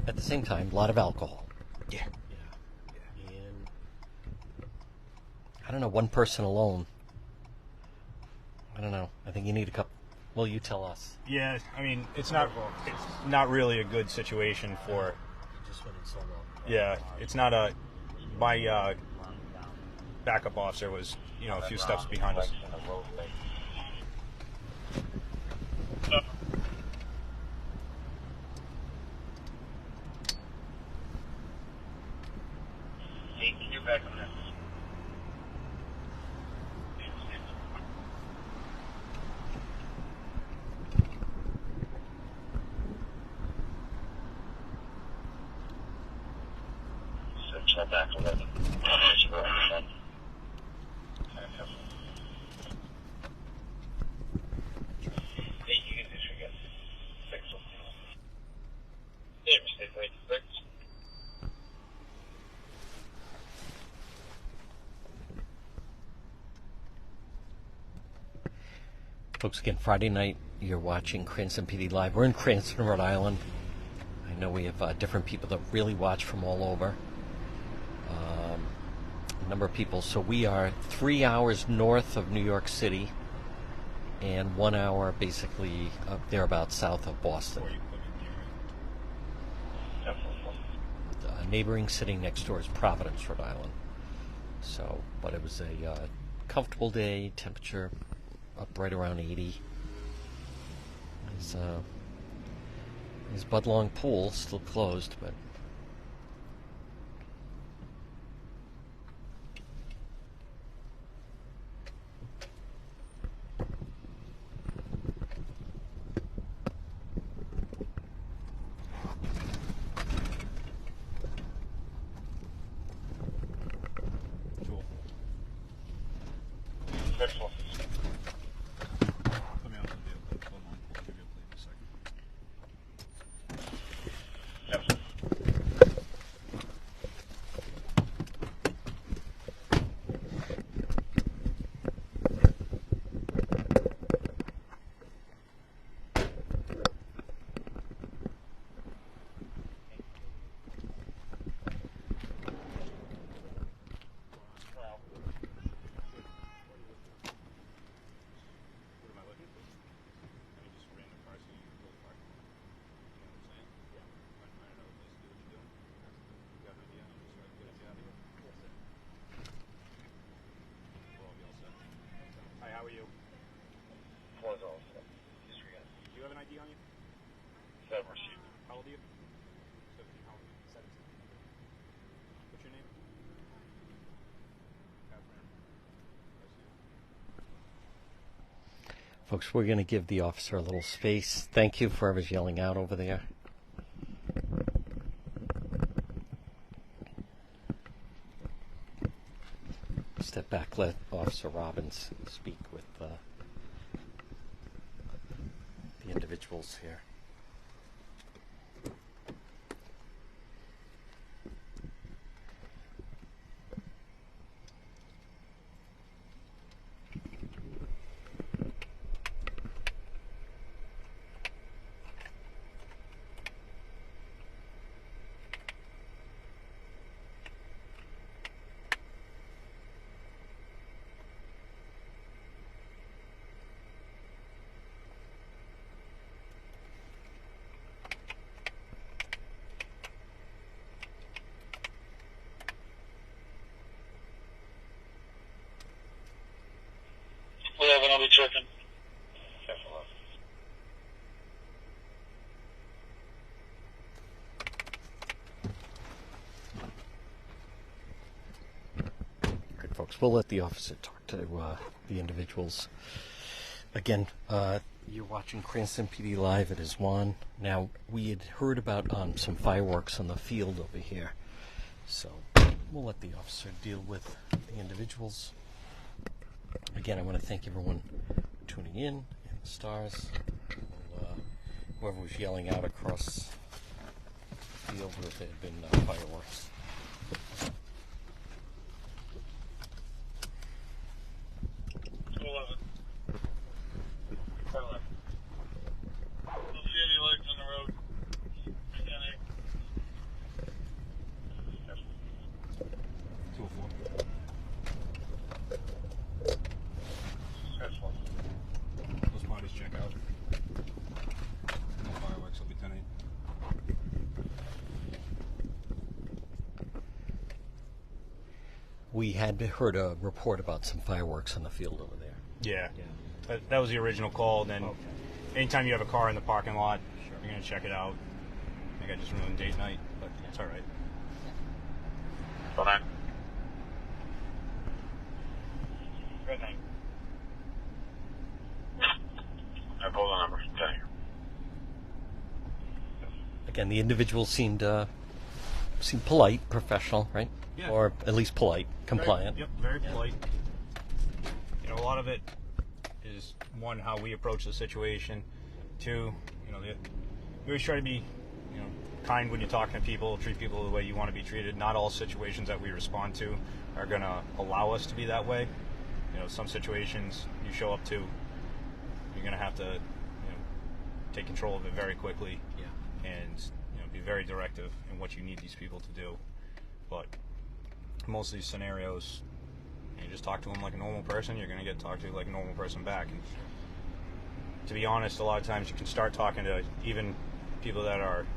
Speaker 1: At the same time, a lot of alcohol.
Speaker 4: Yeah.
Speaker 1: And I don't know, one person alone. I don't know. I think you need a couple. Well, you tell us.
Speaker 4: Yeah, I mean, it's not really a good situation for.
Speaker 1: Just went in solo.
Speaker 4: Yeah, it's not a. My backup officer was you know, a few steps behind us.
Speaker 5: Hey, can you back on that? So back 11. Hey, you can disregard. 6. Yeah, mistake rate 6.
Speaker 1: Folks, again, Friday night, you're watching Cranston PD Live. We're in Cranston, Rhode Island. I know we have different people that really watch from all over. A number of people. So we are 3 hours north of New York City and 1 hour basically up there about south of Boston. Neighboring city next door is Providence, Rhode Island. So, but it was a comfortable day, temperature up right around 80. His Budlong pool still closed, but
Speaker 8: How are you?
Speaker 5: Was all set.
Speaker 8: Disregard. Do you have an ID on you?
Speaker 5: Never received.
Speaker 8: How old are you? 17. How old are you? 17. What's your name? Catherine.
Speaker 1: folks, we're going to give the officer a little space. Thank you for whoever's yelling out over there. Step back, let Officer Robbins speak with the individuals here.
Speaker 5: I'll be checking.
Speaker 1: Good, folks. We'll let the officer talk to the individuals. Again, you're watching Cranston PD Live. It is Juan. Now, we had heard about some fireworks on the field over here. So we'll let the officer deal with the individuals. Again, I want to thank everyone tuning in and the stars. Whoever was yelling out across the field where there had been fireworks.
Speaker 5: Don't see any lights on the road. Any.
Speaker 4: 204. Those parties check out. No fireworks will be 10-8.
Speaker 1: we had heard a report about some fireworks on the field over there.
Speaker 4: Yeah. That was the original call. Then
Speaker 1: Okay.
Speaker 4: anytime you have a car in the parking lot, you're going to check it out. I think I just ruined date night, but it's all right.
Speaker 5: Hold on. Good night. I pulled the number. Tell you.
Speaker 1: Again, the individual seemed polite, professional, right?
Speaker 4: Yeah.
Speaker 1: Or at least polite, compliant.
Speaker 4: Very polite. You know, a lot of it is, one, how we approach the situation. Two, you know, we always try to be, you know, kind when you're talking to people, treat people the way you want to be treated. Not all situations that we respond to are going to allow us to be that way. You know, some situations you show up to, you're going to have to, you know, take control of it very quickly. And, you know, be very directive in what you need these people to do. But most of these scenarios, you just talk to them like a normal person, you're going to get talked to like a normal person back. And to be honest, a lot of times you can start talking to even people that are,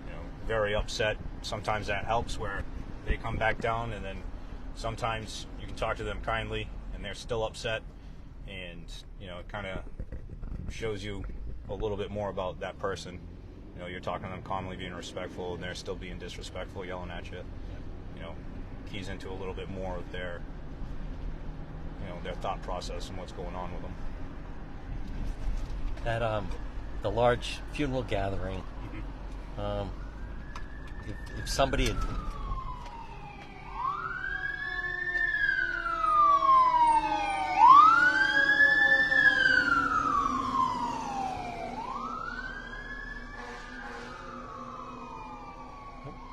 Speaker 4: you know, very upset. Sometimes that helps, where they come back down, and then sometimes you can talk to them kindly and they're still upset, and, you know, it kind of shows you a little bit more about that person. You know, you're talking to them calmly, being respectful, and they're still being disrespectful, yelling at you. You know, keys into a little bit more of their, you know, their thought process and what's going on with them.
Speaker 1: That the large funeral gathering. If somebody had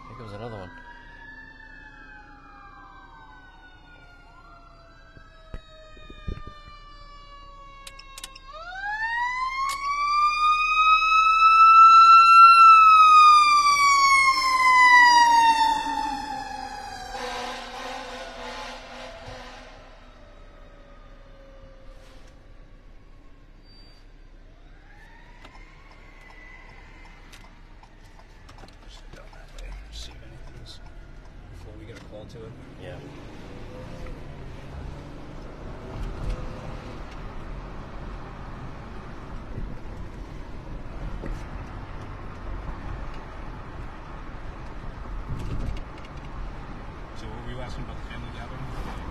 Speaker 1: there goes another one.
Speaker 4: Just down that way, see if anything's before we get a call to it.
Speaker 1: Yeah.
Speaker 4: So what were you asking about the family gathering?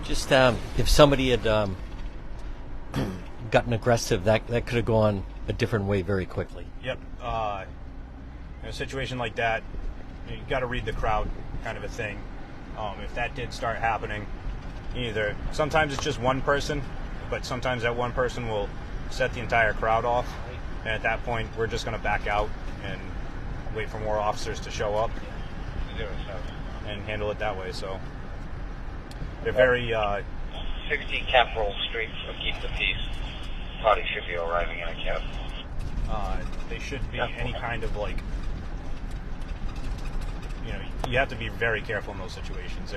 Speaker 1: Just if somebody had gotten aggressive, that could have gone a different way very quickly.
Speaker 4: Yep. In a situation like that, you got to read the crowd, kind of a thing. If that did start happening, either sometimes it's just one person, but sometimes that one person will set the entire crowd off, and at that point, we're just going to back out and wait for more officers to show up and handle it that way. So they're very
Speaker 5: 60 Capitol Street for Keep the Peace. Party should be arriving in a cab.
Speaker 4: they should be any kind of like, you know, you have to be very careful in those situations.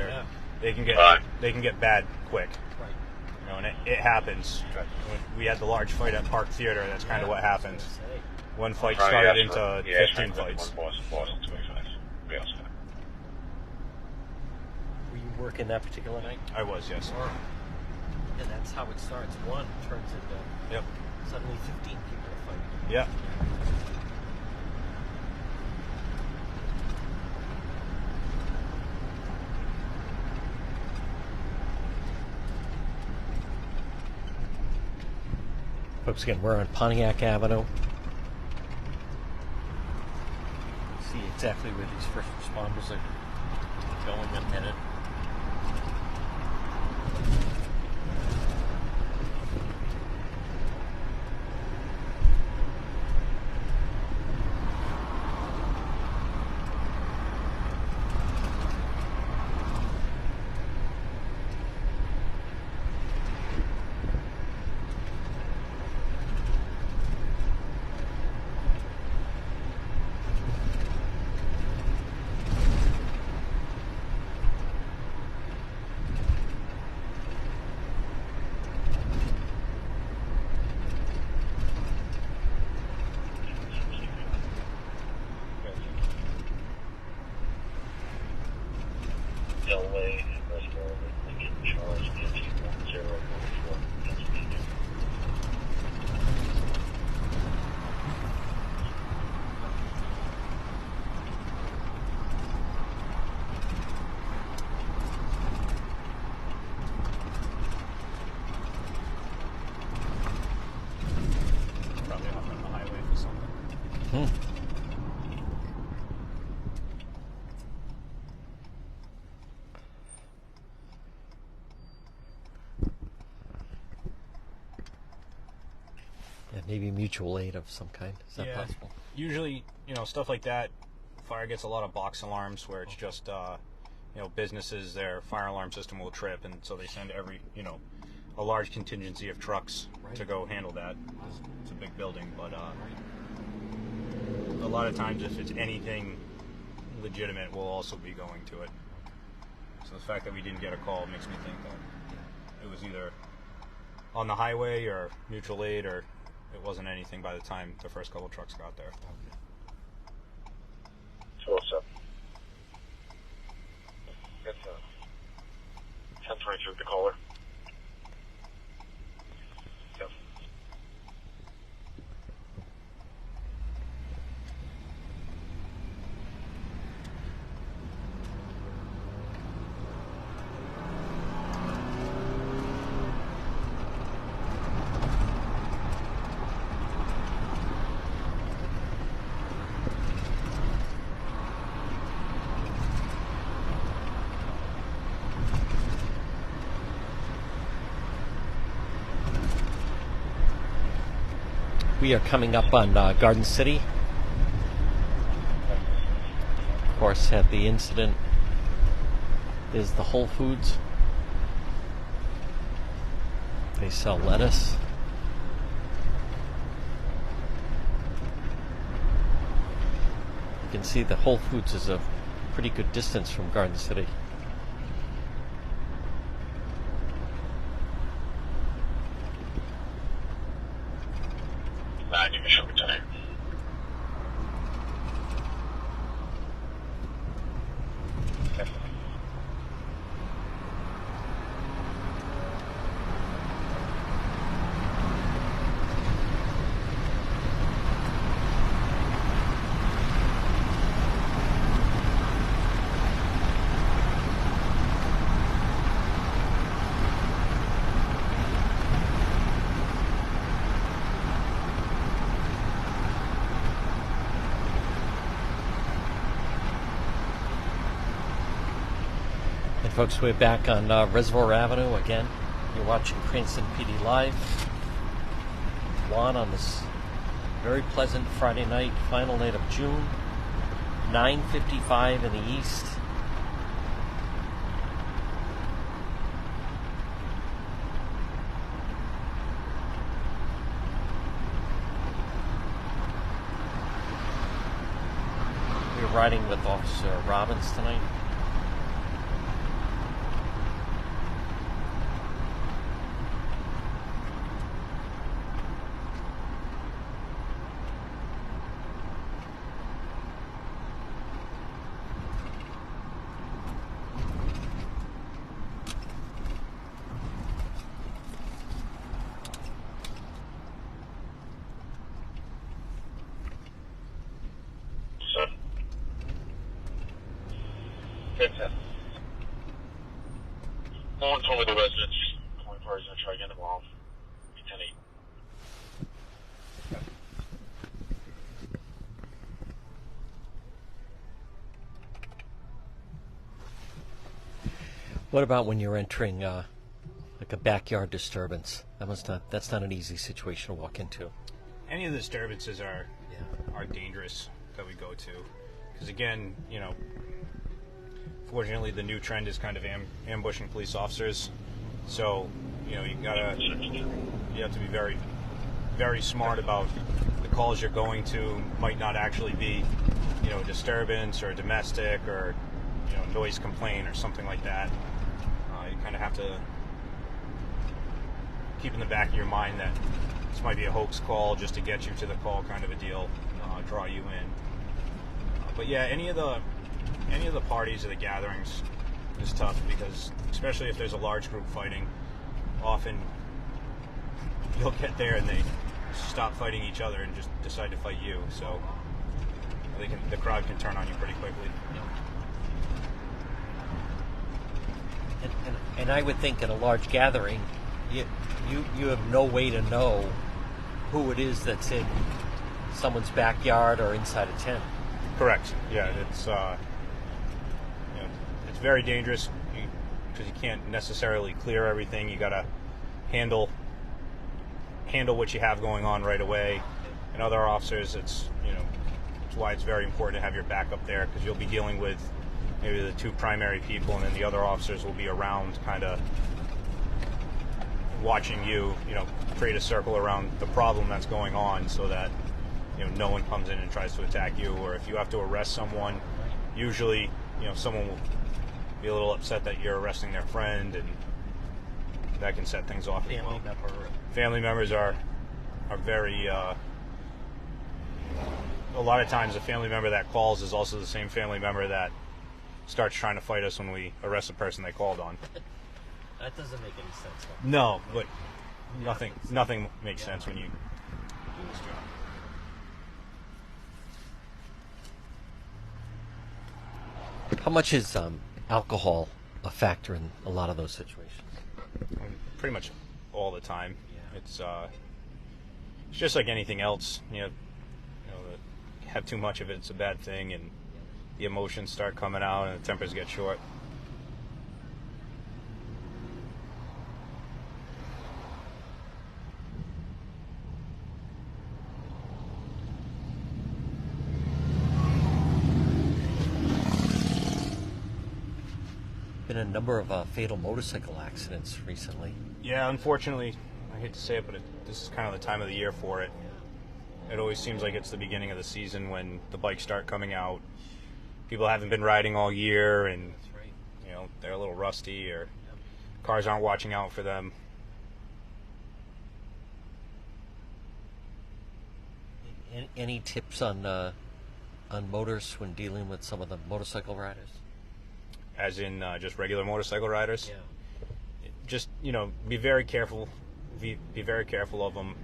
Speaker 4: They can get bad quick.
Speaker 1: Right.
Speaker 4: You know, and it happens. When we had the large fight at Park Theater, that's kind of what happened. One fight started into 15 fights.
Speaker 1: Were you working that particular night?
Speaker 4: I was, yes.
Speaker 1: And that's how it starts. One turns into suddenly 15 people are fighting.
Speaker 4: Yeah.
Speaker 1: Folks, again, we're on Pontiac Avenue. See exactly where these first responders are going and headed. maybe mutual aid of some kind. Is that possible?
Speaker 4: Usually, stuff like that, fire gets a lot of box alarms where it's just, businesses, their fire alarm system will trip, and so they send a large contingency of trucks to go handle that. It's a big building, but a lot of times if it's anything legitimate, we'll also be going to it. So the fact that we didn't get a call makes me think that it was either on the highway or mutual aid, or it wasn't anything by the time the first couple trucks got there.
Speaker 11: Sure, sir. Yes, sir. 1023 the caller. Yes.
Speaker 1: We are coming up on Garden City. Of course, at the incident is the Whole Foods. They sell lettuce. You can see the Whole Foods is a pretty good distance from Garden City. Folks, we're back on Reservoir Avenue again. You're watching Cranston PD Live. Juan on this very pleasant Friday night, final night of June. 9:55 in the east. We're riding with Officer Robbins tonight.
Speaker 11: No one told me the residents. Calling parties and try again tomorrow. 10-8.
Speaker 1: What about when you're entering like a backyard disturbance? That's not an easy situation to walk into.
Speaker 4: Any of the disturbances are dangerous that we go to, because again, fortunately the new trend is kind of ambushing police officers. So you have to be very, very smart about the calls you're going to. Might not actually be a disturbance or a domestic or noise complaint or something like that. You kind of have to keep in the back of your mind that this might be a hoax call just to get you to the call, kind of a deal, draw you in. But yeah, any of the parties or the gatherings is tough, because especially if there's a large group fighting, often you'll get there and they stop fighting each other and just decide to fight you. So the crowd can turn on you pretty quickly.
Speaker 1: And I would think in a large gathering, you have no way to know who it is that's in someone's backyard or inside a tent.
Speaker 4: Correct. Yeah, it's very dangerous because you can't necessarily clear everything. You got to handle handle what you have going on right away. And other officers, it's why it's very important to have your backup there, because you'll be dealing with maybe the two primary people, and then the other officers will be around, kind of watching you, create a circle around the problem that's going on, so that no one comes in and tries to attack you. Or if you have to arrest someone, usually someone will be a little upset that you're arresting their friend, and that can set things off. Family members are very a lot of times the family member that calls is also the same family member that starts trying to fight us when we arrest the person they called on.
Speaker 1: That doesn't make any sense.
Speaker 4: No, but nothing makes sense when you do this job.
Speaker 1: How much is alcohol a factor in a lot of those situations?
Speaker 4: Pretty much all the time. Yeah. It's just like anything else. Have too much of it's a bad thing, and the emotions start coming out, and the tempers get short.
Speaker 1: Been a number of fatal motorcycle accidents recently.
Speaker 4: Yeah, unfortunately, I hate to say it, but this is kind of the time of the year for it. It always seems like it's the beginning of the season when the bikes start coming out. People haven't been riding all year, and they're a little rusty, or cars aren't watching out for them.
Speaker 1: Any tips on motors when dealing with some of the motorcycle riders?
Speaker 4: As in just regular motorcycle riders?
Speaker 1: Yeah.
Speaker 4: Just, be very careful. Be very careful of them.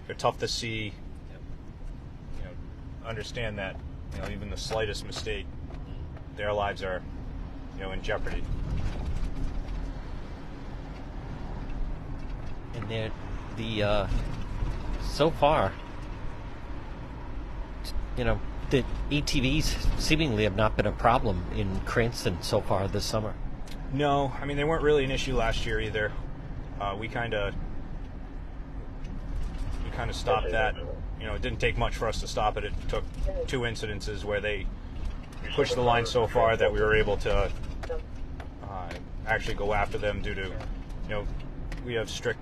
Speaker 4: They're tough to see. Understand that even the slightest mistake, their lives are in jeopardy.
Speaker 1: And so far, the ATVs seemingly have not been a problem in Cranston so far this summer.
Speaker 4: No, they weren't really an issue last year either. We kind of stopped that. It didn't take much for us to stop it. It took 2 incidences where they pushed the line so far that we were able to actually go after them due to, we have strict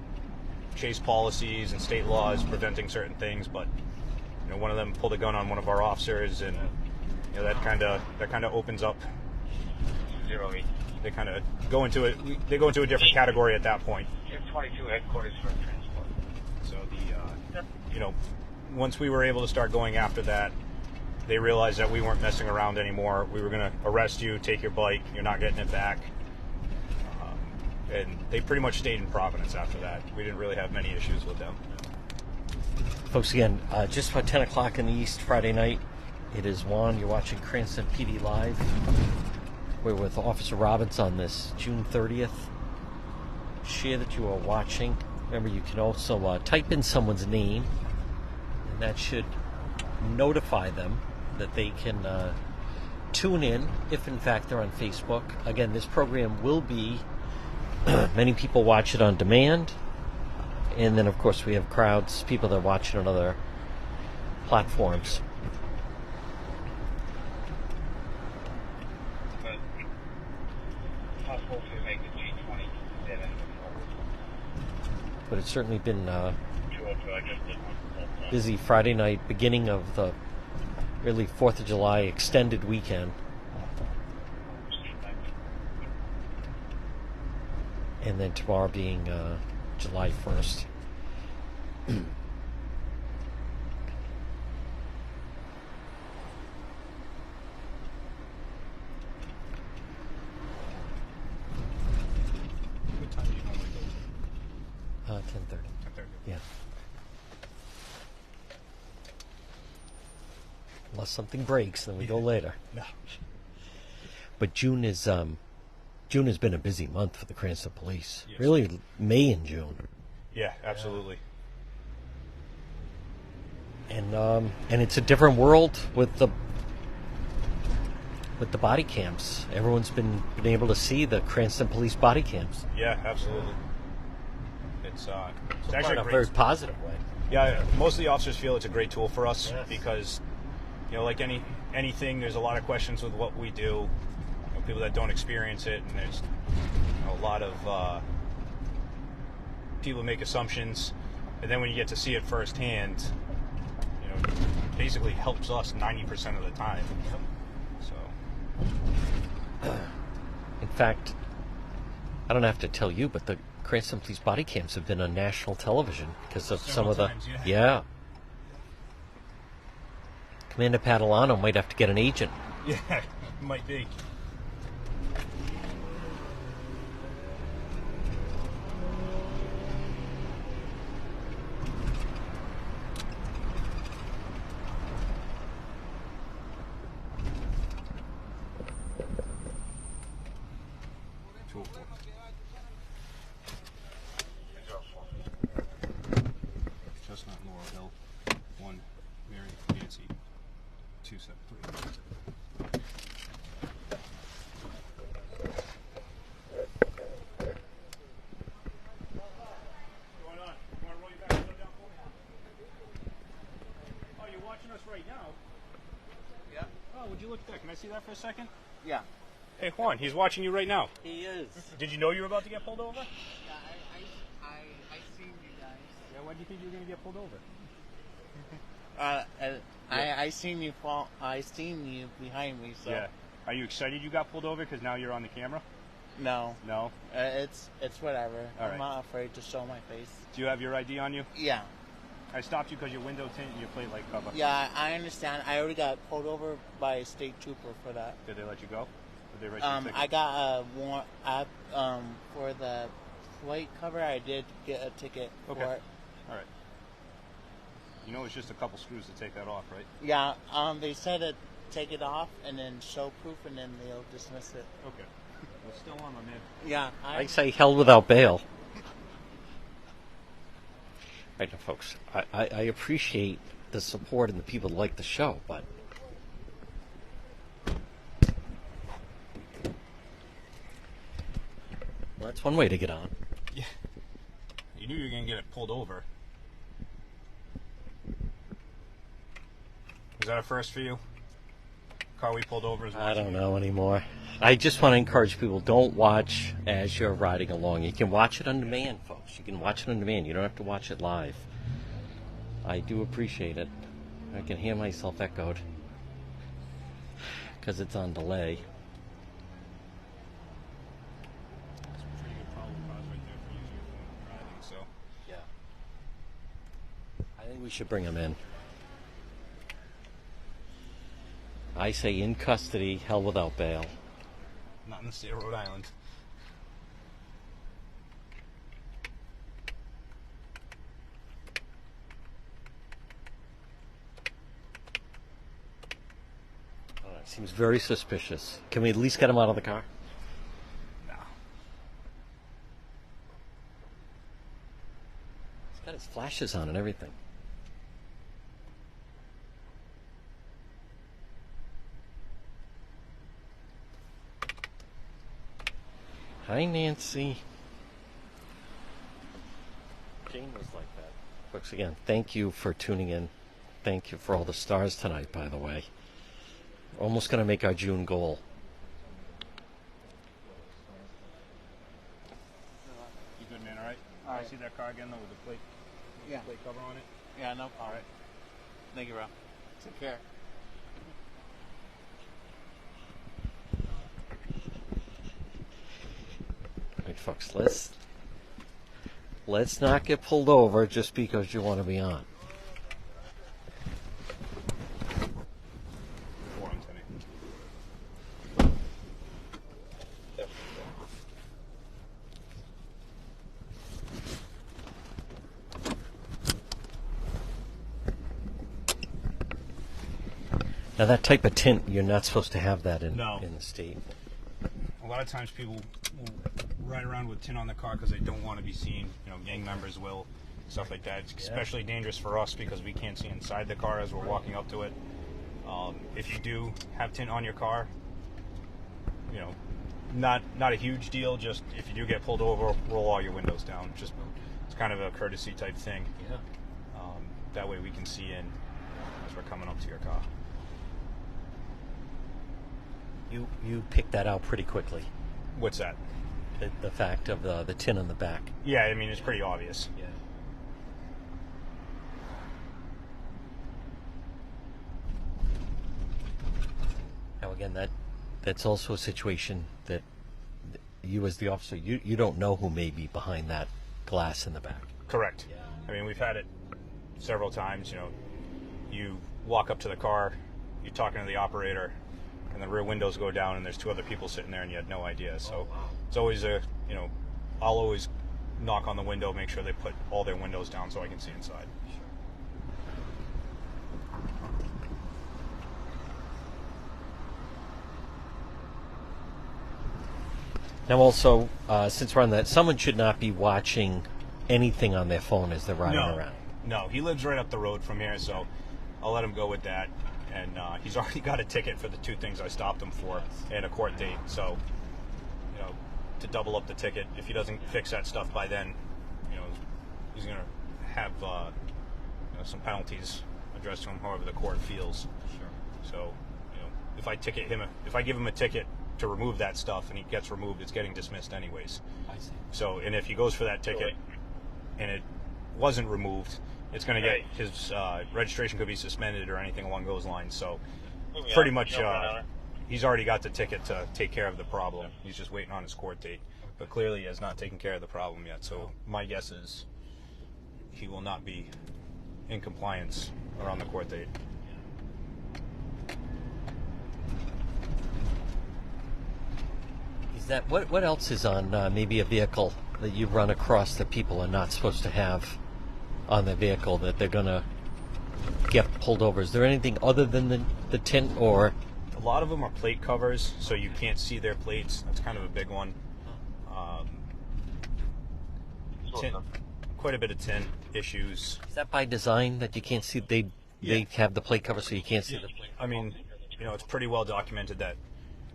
Speaker 4: chase policies and state laws preventing certain things, but one of them pulled a gun on one of our officers, and that kind of opens up.
Speaker 5: 08.
Speaker 4: They kind of go into it. They go into a different category at that point.
Speaker 5: 22 headquarters for transport.
Speaker 4: So once we were able to start going after that, they realized that we weren't messing around anymore. We were going to arrest you, take your bike, you're not getting it back. And they pretty much stayed in Providence after that. We didn't really have many issues with them.
Speaker 1: Folks, again, just about 10 o'clock in the East Friday night. It is Juan. You're watching Cranston PD Live. We're with Officer Robbins on this June 30th. Share that you are watching. Remember, you can also type in someone's name, and that should notify them that they can tune in if, in fact, they're on Facebook. Again, this program will be, many people watch it on demand, and then, of course, we have crowds, people that watch it on other platforms. But it's certainly been busy Friday night, beginning of the really 4th of July extended weekend. And then tomorrow being July 1st.
Speaker 4: What time do you normally go to?
Speaker 1: 10:30.
Speaker 4: 10:30.
Speaker 1: Yeah. Unless something breaks, then we go later.
Speaker 4: No.
Speaker 1: But June has been a busy month for the Cranston Police.
Speaker 4: Yes.
Speaker 1: Really, May and June.
Speaker 4: Yeah, absolutely.
Speaker 1: And it's a different world with the body cams. Everyone's been able to see the Cranston Police body cams.
Speaker 4: Yeah, absolutely. It's
Speaker 1: So
Speaker 4: actually
Speaker 1: in
Speaker 4: a
Speaker 1: a
Speaker 4: great,
Speaker 1: very positive way.
Speaker 4: yeah. Most of the officers feel it's a great tool for us
Speaker 1: Yes.
Speaker 4: because, like anything, there's a lot of questions with what we do. People that don't experience it, and there's a lot of people make assumptions, and then when you get to see it firsthand, it basically helps us 90% of the time. So,
Speaker 1: In fact, I don't have to tell you, but the Cranston Police body cams have been on national television because of some of the...
Speaker 4: times,
Speaker 1: Yeah. Commander Padalano might have to get an agent.
Speaker 4: yeah, it might be. Chestnut Laurel Hill, 1 Mary Nancy, 273.
Speaker 8: What's going on? You want to roll your back window down for me? Oh, you're watching us right now?
Speaker 2: Yeah.
Speaker 8: Oh, would you look at that? Can I see that for a second?
Speaker 2: Yeah.
Speaker 4: Hey Juan, he's watching you right now.
Speaker 2: He is.
Speaker 4: Did you know you were about to get pulled over?
Speaker 2: Yeah, I seen you guys.
Speaker 8: Yeah, why do you think you were going to get pulled over?
Speaker 2: I seen you fall. I seen you behind me. So
Speaker 8: Yeah. Are you excited you got pulled over because now you're on the camera?
Speaker 2: no,
Speaker 8: No.
Speaker 2: it's whatever.
Speaker 8: All
Speaker 2: I'm
Speaker 8: right.
Speaker 2: not afraid to show my face.
Speaker 8: Do you have your ID on you?
Speaker 2: Yeah,
Speaker 8: I stopped you because your window tint and your plate light cover.
Speaker 2: yeah, I understand. I already got pulled over by a state trooper for that.
Speaker 8: Did they let you go? Did they write you a ticket?
Speaker 2: I got a warrant. For the plate cover, I did get a ticket
Speaker 8: Okay.
Speaker 2: for it.
Speaker 8: All right. You know it's just a couple screws to take that off, right?
Speaker 2: Yeah, they said to take it off and then show proof, and then they'll dismiss it.
Speaker 8: Okay. Well, still on, my man.
Speaker 2: Yeah,
Speaker 1: I say hell without bail. Right now, folks, I appreciate the support and the people that like the show, but well, that's one way to get on.
Speaker 4: Yeah. You knew you were going to get it pulled over. Was that a first for you? Car we pulled over is
Speaker 1: I don't know anymore. I just want to encourage people, don't watch as you're riding along. You can watch it on demand, folks. You can watch it on demand. You don't have to watch it live. I do appreciate it. I can hear myself echoed because it's on delay.
Speaker 4: That's a pretty good problem cause right there for using your phone when driving, so.
Speaker 1: Yeah. I think we should bring him in. I say in custody, hell without bail.
Speaker 4: Not in the state of Rhode Island.
Speaker 1: Seems very suspicious. Can we at least get him out of the car?
Speaker 4: No.
Speaker 1: He's got his flashes on and everything. Hi, Nancy. Jane was like that. Folks, again, thank you for tuning in. Thank you for all the stars tonight, by the way. Almost going to make our June goal.
Speaker 8: You good, man? All right.
Speaker 2: All right.
Speaker 8: I see that car again though with the plate.
Speaker 2: Yeah.
Speaker 8: Plate cover on it.
Speaker 2: Yeah, no problem. Thank you, bro. Take care.
Speaker 1: All right, folks, let's not get pulled over just because you want to be on. Now that type of tint, you're not supposed to have that in
Speaker 4: No.
Speaker 1: in the state.
Speaker 4: A lot of times people will ride around with tin on the car because they don't want to be seen. You know, gang members will, stuff like that. It's especially dangerous for us because we can't see inside the car as we're walking up to it. If you do have tint on your car, you know, not a huge deal. Just if you do get pulled over, roll all your windows down. It's kind kind of a courtesy type thing.
Speaker 1: Yeah.
Speaker 4: That way we can see in as we're coming up to your car.
Speaker 1: You picked that out pretty quickly.
Speaker 4: What's that?
Speaker 1: The fact of the tin on the back.
Speaker 4: Yeah, I mean, it's pretty obvious.
Speaker 1: Yeah. Now again, that's also a situation that you as the officer, you don't know who may be behind that glass in the back.
Speaker 4: Correct.
Speaker 1: Yeah.
Speaker 4: I mean, we've had it several times. You know, you walk up to the car, you're talking to the operator, and the rear windows go down, and there's two other people sitting there, and you had no idea. So it's always I'll always knock on the window, make sure they put all their windows down so I can see inside.
Speaker 1: Now also, since we're on that, someone should not be watching anything on their phone as they're riding around.
Speaker 4: No, he lives right up the road from here, so I'll let him go with that. And he's already got a ticket for the two things I stopped him for and a court date. So, to double up the ticket, if he doesn't fix that stuff by then, he's going to have some penalties addressed to him however the court feels. Sure. So, if I give him a ticket to remove that stuff and he gets removed, it's getting dismissed anyways.
Speaker 1: I see.
Speaker 4: So, and if he goes for that ticket and it wasn't removed, it's going to get his registration could be suspended or anything along those lines. So pretty much he's already got the ticket to take care of the problem. He's just waiting on his court date. But clearly he has not taken care of the problem yet. So my guess is he will not be in compliance around the court date.
Speaker 1: Is that what else is on maybe a vehicle that you run across that people are not supposed to have on the vehicle that they're going to get pulled over? Is there anything other than the tint, or?
Speaker 4: A lot of them are plate covers, so you can't see their plates. That's kind of a big one. Tint, quite a bit of tint issues.
Speaker 1: Is that by design that you can't see? They have the plate cover so you can't see the plate.
Speaker 4: I mean, it's pretty well documented that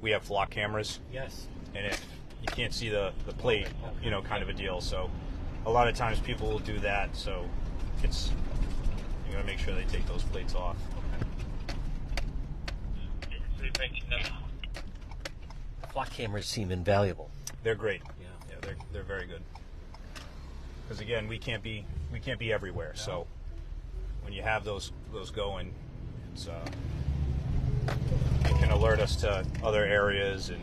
Speaker 4: we have flock cameras.
Speaker 1: Yes.
Speaker 4: And if you can't see the plate, kind of a deal. So a lot of times people will do that. So you got to make sure they take those plates off.
Speaker 1: Flock cameras seem invaluable.
Speaker 4: They're great. Yeah, they're very good. Because again, we can't be everywhere. No. So when you have those going, it's it can alert us to other areas. And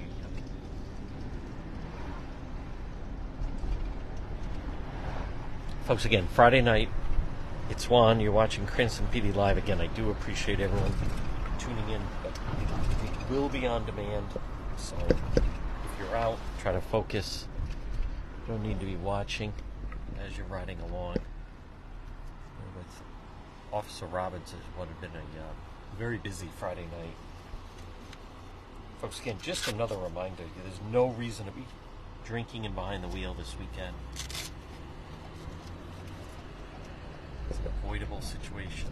Speaker 1: folks, again, Friday night, it's Juan. You're watching Cranston PD Live. Again, I do appreciate everyone tuning in, but it will be on demand. So if you're out, try to focus. You don't need to be watching as you're riding along. With Officer Robbins is what had been a very busy Friday night. Folks, again, just another reminder, there's no reason to be drinking and behind the wheel this weekend. It's an avoidable situation.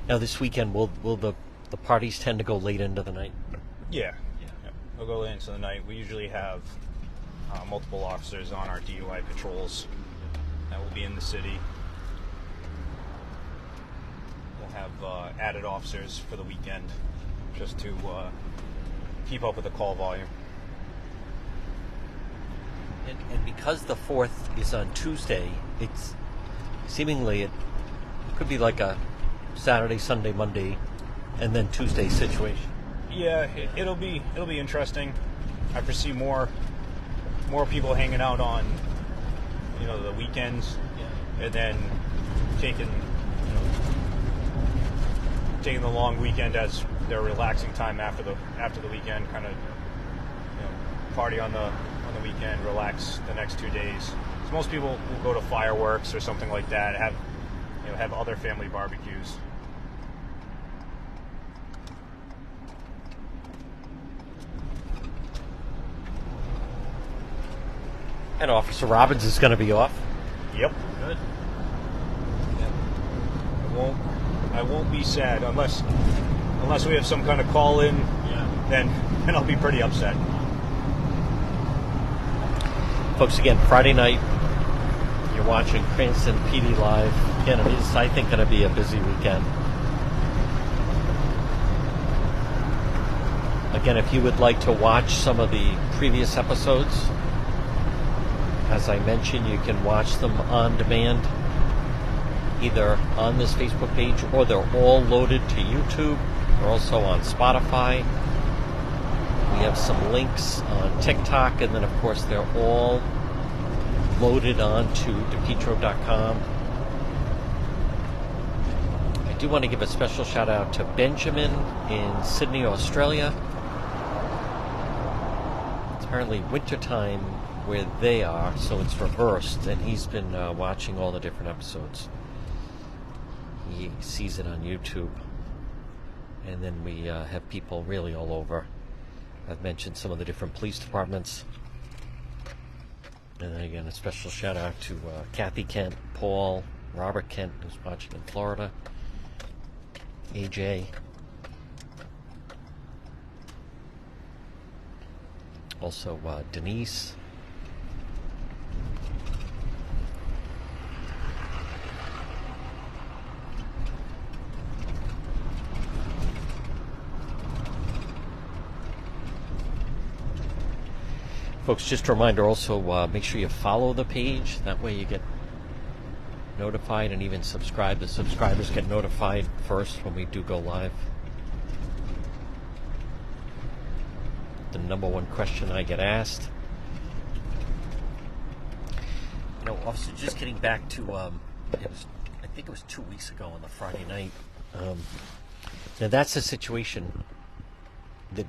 Speaker 1: Now this weekend, will the parties tend to go late into the night?
Speaker 4: Yeah. We'll go late into the night. We usually have multiple officers on our DUI patrols that will be in the city. We'll have added officers for the weekend just to keep up with the call volume.
Speaker 1: And because the 4th is on Tuesday, it's seemingly it could be like a Saturday, Sunday, Monday, and then Tuesday situation.
Speaker 4: Yeah, it'll be interesting. I foresee more people hanging out on the weekends, and then taking the long weekend as their relaxing time after the weekend. Kind of party on the weekend, relax the next 2 days. So most people will go to fireworks or something like that. Have other family barbecues.
Speaker 1: And Officer Robbins is going to be off.
Speaker 4: Yep.
Speaker 1: Good.
Speaker 4: I won't be sad unless we have some kind of call in.
Speaker 1: Yeah.
Speaker 4: Then I'll be pretty upset.
Speaker 1: Folks, again, Friday night, you're watching Cranston PD Live. Again, it is, I think, going to be a busy weekend. Again, if you would like to watch some of the previous episodes, as I mentioned, you can watch them on demand, either on this Facebook page or they're all loaded to YouTube. They're also on Spotify. We have some links on TikTok, and then, of course, they're all loaded onto DePietro.com. I do want to give a special shout out to Benjamin in Sydney, Australia. It's apparently wintertime where they are, so it's reversed, and he's been watching all the different episodes. He sees it on YouTube. And then we have people really all over. I've mentioned some of the different police departments. And then again, a special shout out to Kathy Kent, Paul, Robert Kent, who's watching in Florida, AJ. Also Denise. Folks, just a reminder also, make sure you follow the page. That way you get notified and even subscribe. The subscribers get notified first when we do go live. The number one question I get asked. You know, officer, just getting back to, I think it was 2 weeks ago on the Friday night. Now that's a situation that,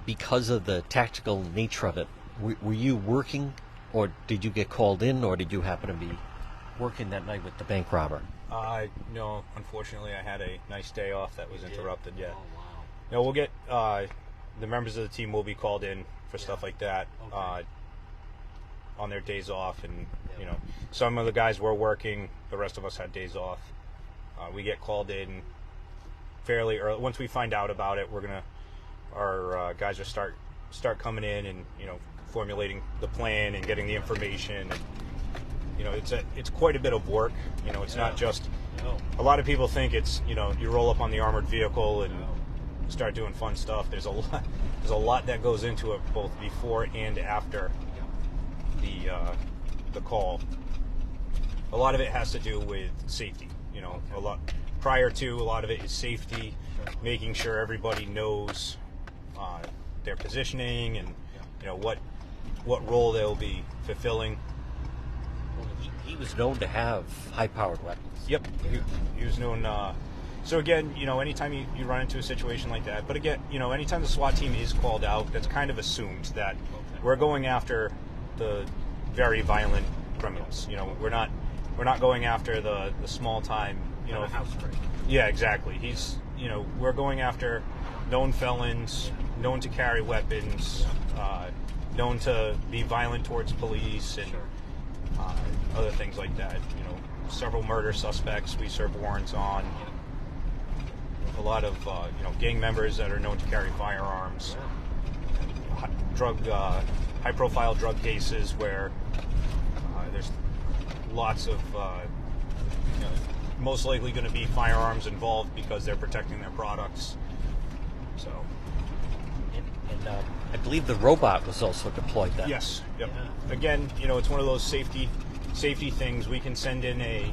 Speaker 1: because of the tactical nature of it, were you working, or did you get called in, or did you happen to be working that night with the bank robber?
Speaker 4: No, unfortunately, I had a nice day off that was interrupted. Yeah. Oh, wow. No, we'll get the members of the team will be called in for stuff like that on their days off, and you know, some of the guys were working. The rest of us had days off. We get called in fairly early. Once we find out about it, our guys will start coming in and formulating the plan and getting the information. And, it's quite a bit of work. It's not just. A lot of people think it's you roll up on the armored vehicle and start doing fun stuff. There's a lot that goes into it, both before and after the call. A lot of it has to do with safety. A lot prior to, a lot of it is safety, making sure everybody knows their positioning and what role they'll be fulfilling.
Speaker 1: Well, he was known to have high-powered weapons.
Speaker 4: Yep, he was known. So again, anytime you run into a situation like that, but again, anytime the SWAT team is called out, that's kind of assumed that we're going after the very violent criminals. We're not going after the small time.
Speaker 1: House break.
Speaker 4: Yeah, exactly. We're going after known felons, known to carry weapons, known to be violent towards police, and other things like that. Several murder suspects we serve warrants on. A lot of gang members that are known to carry firearms. High-profile drug cases where there's lots of most likely going to be firearms involved because they're protecting their products. So.
Speaker 1: And I believe the robot was also deployed then.
Speaker 4: Yes. Yep. Yeah. Again, it's one of those safety things. We can send in a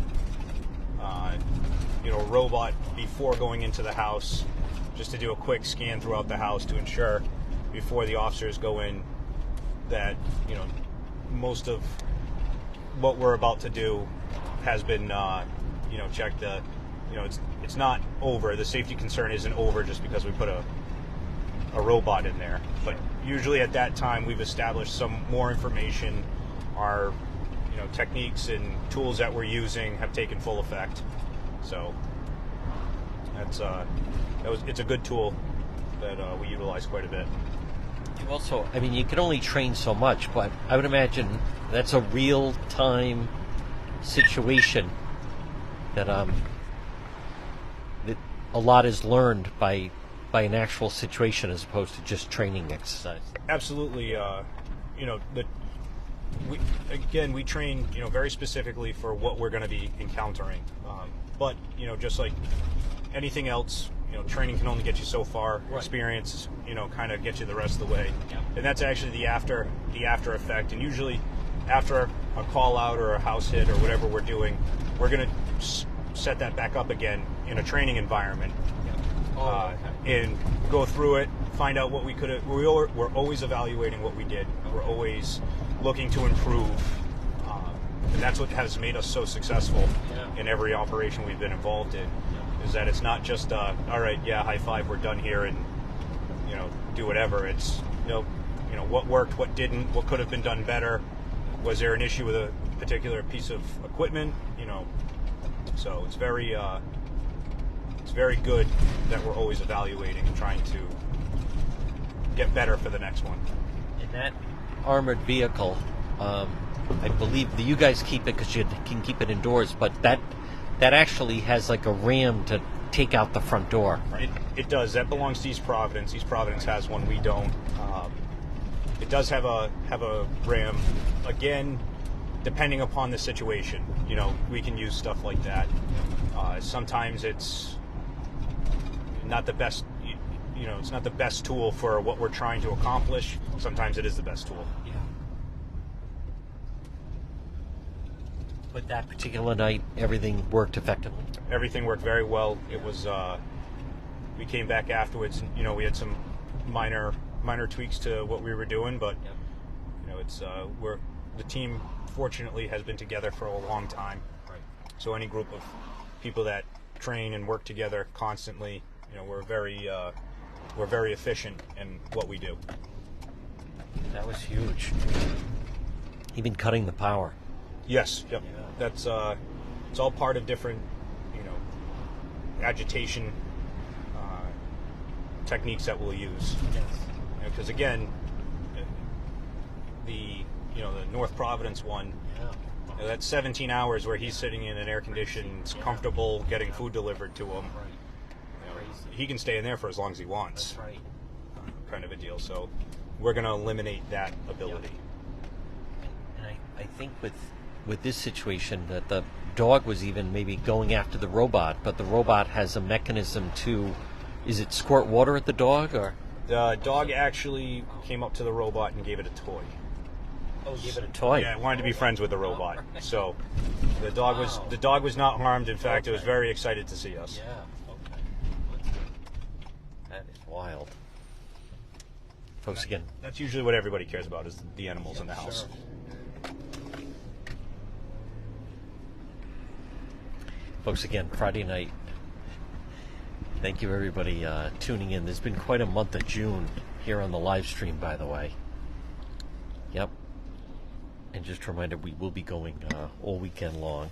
Speaker 4: robot before going into the house, just to do a quick scan throughout the house to ensure before the officers go in that most of what we're about to do has been checked. It's not over. The safety concern isn't over just because we put a robot in there. But usually at that time we've established some more information. Our techniques and tools that we're using have taken full effect. So it's a good tool that we utilize quite a bit.
Speaker 1: You also, I mean, you can only train so much, but I would imagine that's a real-time situation that that a lot is learned by an actual situation as opposed to just training exercise.
Speaker 4: Absolutely. We train, very specifically for what we're going to be encountering. But just like anything else, training can only get you so far. Right. Experience, kind of get you the rest of the way. Yeah. And that's actually the after effect. And usually, after a call out or a house hit or whatever we're doing, we're going to set that back up again in a training environment. Yeah. And go through it, find out what we could have. We're always evaluating what we did. We're always looking to improve. And that's what has made us so successful in every operation we've been involved in. Is that it's not just all right, high five, we're done here, and do whatever. It's what worked, what didn't, what could have been done better. Was there an issue with a particular piece of equipment? So it's very good that we're always evaluating and trying to get better for the next one.
Speaker 1: And that armored vehicle, I believe that you guys keep it because you can keep it indoors, but that actually has like a ram to take out the front door. Right?
Speaker 4: It does. That belongs to East Providence. East Providence has one. We don't. It does have a ram. Again, depending upon the situation, we can use stuff like that. Sometimes it's not the best. It's not the best tool for what we're trying to accomplish. Sometimes it is the best tool.
Speaker 1: Yeah. But that particular night, everything worked effectively?
Speaker 4: Everything worked very well. It was, we came back afterwards and, we had some minor tweaks to what we were doing, but, it's, the team fortunately has been together for a long time. Right. So any group of people that train and work together constantly, we're very efficient in what we do.
Speaker 1: That was huge. Even cutting the power.
Speaker 4: Yes. Yep. Yeah. That's it's all part of different, agitation techniques that we'll use. Yes. Because again, the North Providence one. Yeah. That's 17 hours where he's sitting in an air conditioned, comfortable, getting food delivered to him. Right. He can stay in there for as long as he wants.
Speaker 1: That's right.
Speaker 4: Kind of a deal. So we're going to eliminate that ability.
Speaker 1: And I think with this situation that the dog was even maybe going after the robot, but the robot has a mechanism to, is it squirt water at the dog or?
Speaker 4: The dog actually came up to the robot and gave it a toy.
Speaker 1: Oh, gave it a toy?
Speaker 4: Yeah, it wanted to be friends with the robot. So the dog was not harmed. In fact, it was very excited to see us.
Speaker 1: Yeah. That is wild. Folks, again.
Speaker 4: That's usually what everybody cares about is the animals in the house.
Speaker 1: Sure. Folks, again, Friday night. Thank you, everybody, tuning in. There's been quite a month of June here on the live stream, by the way. Yep. And just a reminder, we will be going all weekend long.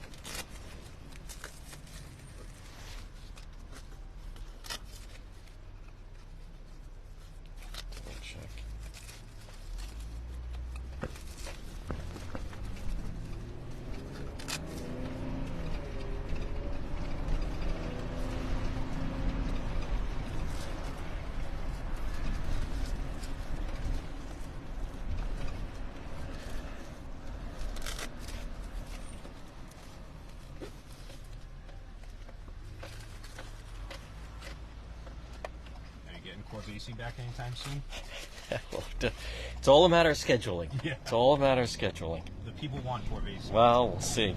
Speaker 4: AC back anytime soon?
Speaker 1: It's all a matter of scheduling.
Speaker 4: Yeah.
Speaker 1: It's all a matter of scheduling.
Speaker 4: The people want Corvaisi.
Speaker 1: Well, we'll see.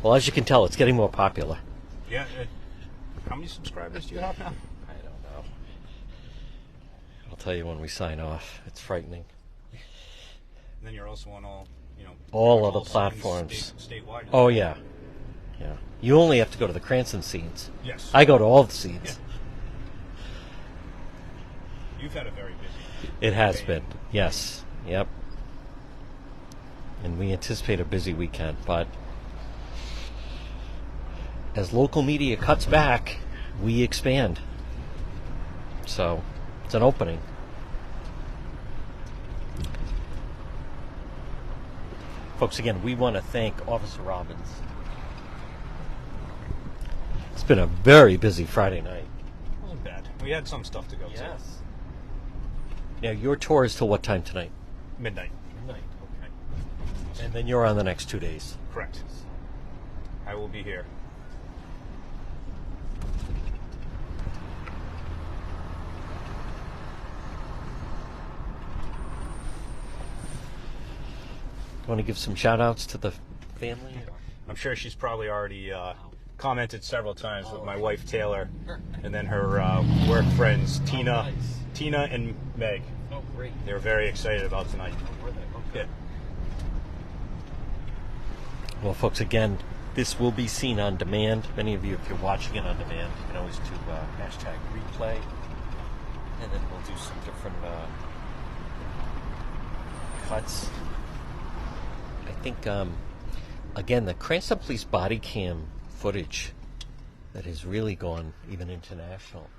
Speaker 1: Well, as you can tell, it's getting more popular.
Speaker 4: Yeah. How many subscribers do you have now?
Speaker 1: I don't know. I'll tell you when we sign off. It's frightening.
Speaker 4: And then you're also on
Speaker 1: all other platforms.
Speaker 4: Statewide.
Speaker 1: Oh, yeah. Yeah. You only have to go to the Cranston scenes.
Speaker 4: Yes.
Speaker 1: I go to all the scenes.
Speaker 4: Yeah. You've had a very busy
Speaker 1: It has been. Yes. Yep. And we anticipate a busy weekend, but as local media cuts back, we expand. So it's an opening. Folks, again, we want to thank Officer Robbins. It's been a very busy Friday night.
Speaker 4: It wasn't bad. We had some stuff to go to.
Speaker 1: Now, your tour is till what time tonight?
Speaker 4: Midnight.
Speaker 1: Midnight, okay. And then you're on the next 2 days.
Speaker 4: Correct. I will be here.
Speaker 1: Want to give some shout outs to the family?
Speaker 4: I'm sure she's probably already commented several times with my wife Taylor, and then her work friends Tina and Meg.
Speaker 1: Oh, great.
Speaker 4: They were very excited about tonight.
Speaker 1: Okay. Well, folks, again, this will be seen on demand. Many of you, if you're watching it on demand, you can always do hashtag replay, and then we'll do some different cuts. I think, again, the Cranston Police body cam footage that has really gone even international.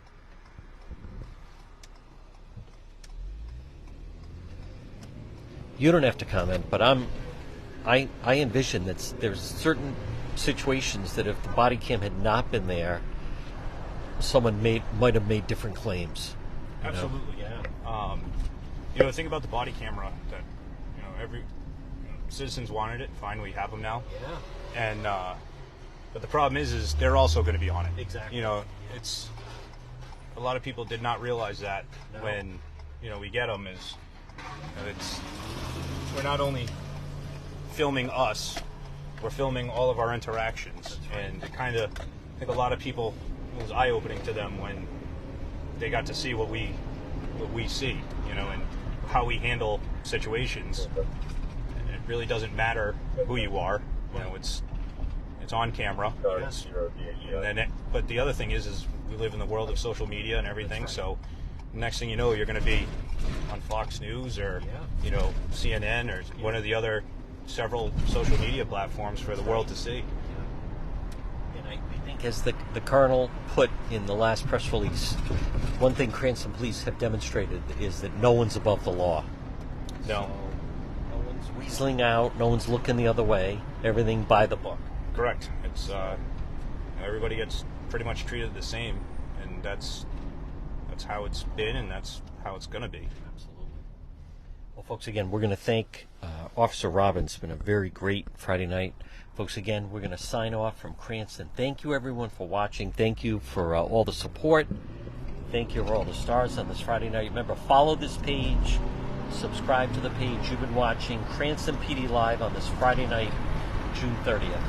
Speaker 1: You don't have to comment, but I envision that there's certain situations that if the body cam had not been there, someone might have made different claims.
Speaker 4: Absolutely, yeah. The thing about the body camera that every citizens wanted it. Fine, we have them now.
Speaker 1: Yeah.
Speaker 4: And but the problem is they're also going to be on it.
Speaker 1: Exactly.
Speaker 4: It's a lot of people did not realize that when we get them is we're not only filming us, we're filming all of our interactions, and it I think a lot of people, it was eye opening to them when they got to see what we see, and how we handle situations. It really doesn't matter who you are, it's on camera. But the other thing is we live in the world of social media and everything. So next thing you know, you're going to be on Fox News or CNN or one of the other several social media platforms for the world to see.
Speaker 1: And I think, as the colonel put in the last press release, one thing Cranston Police have demonstrated is that no one's above the law.
Speaker 4: No.
Speaker 1: No one's weaseling out. No one's looking the other way. Everything by the book.
Speaker 4: Correct. It's everybody gets pretty much treated the same, and that's how it's been, and that's how it's going to be.
Speaker 1: Absolutely. Well, folks, again, we're going to thank Officer Robbins. It's been a very great Friday night. Folks, again, we're going to sign off from Cranston. Thank you, everyone, for watching. Thank you for all the support. Thank you for all the stars on this Friday night. Remember, follow this page. Subscribe to the page you've been watching. Cranston PD Live on this Friday night, June 30th.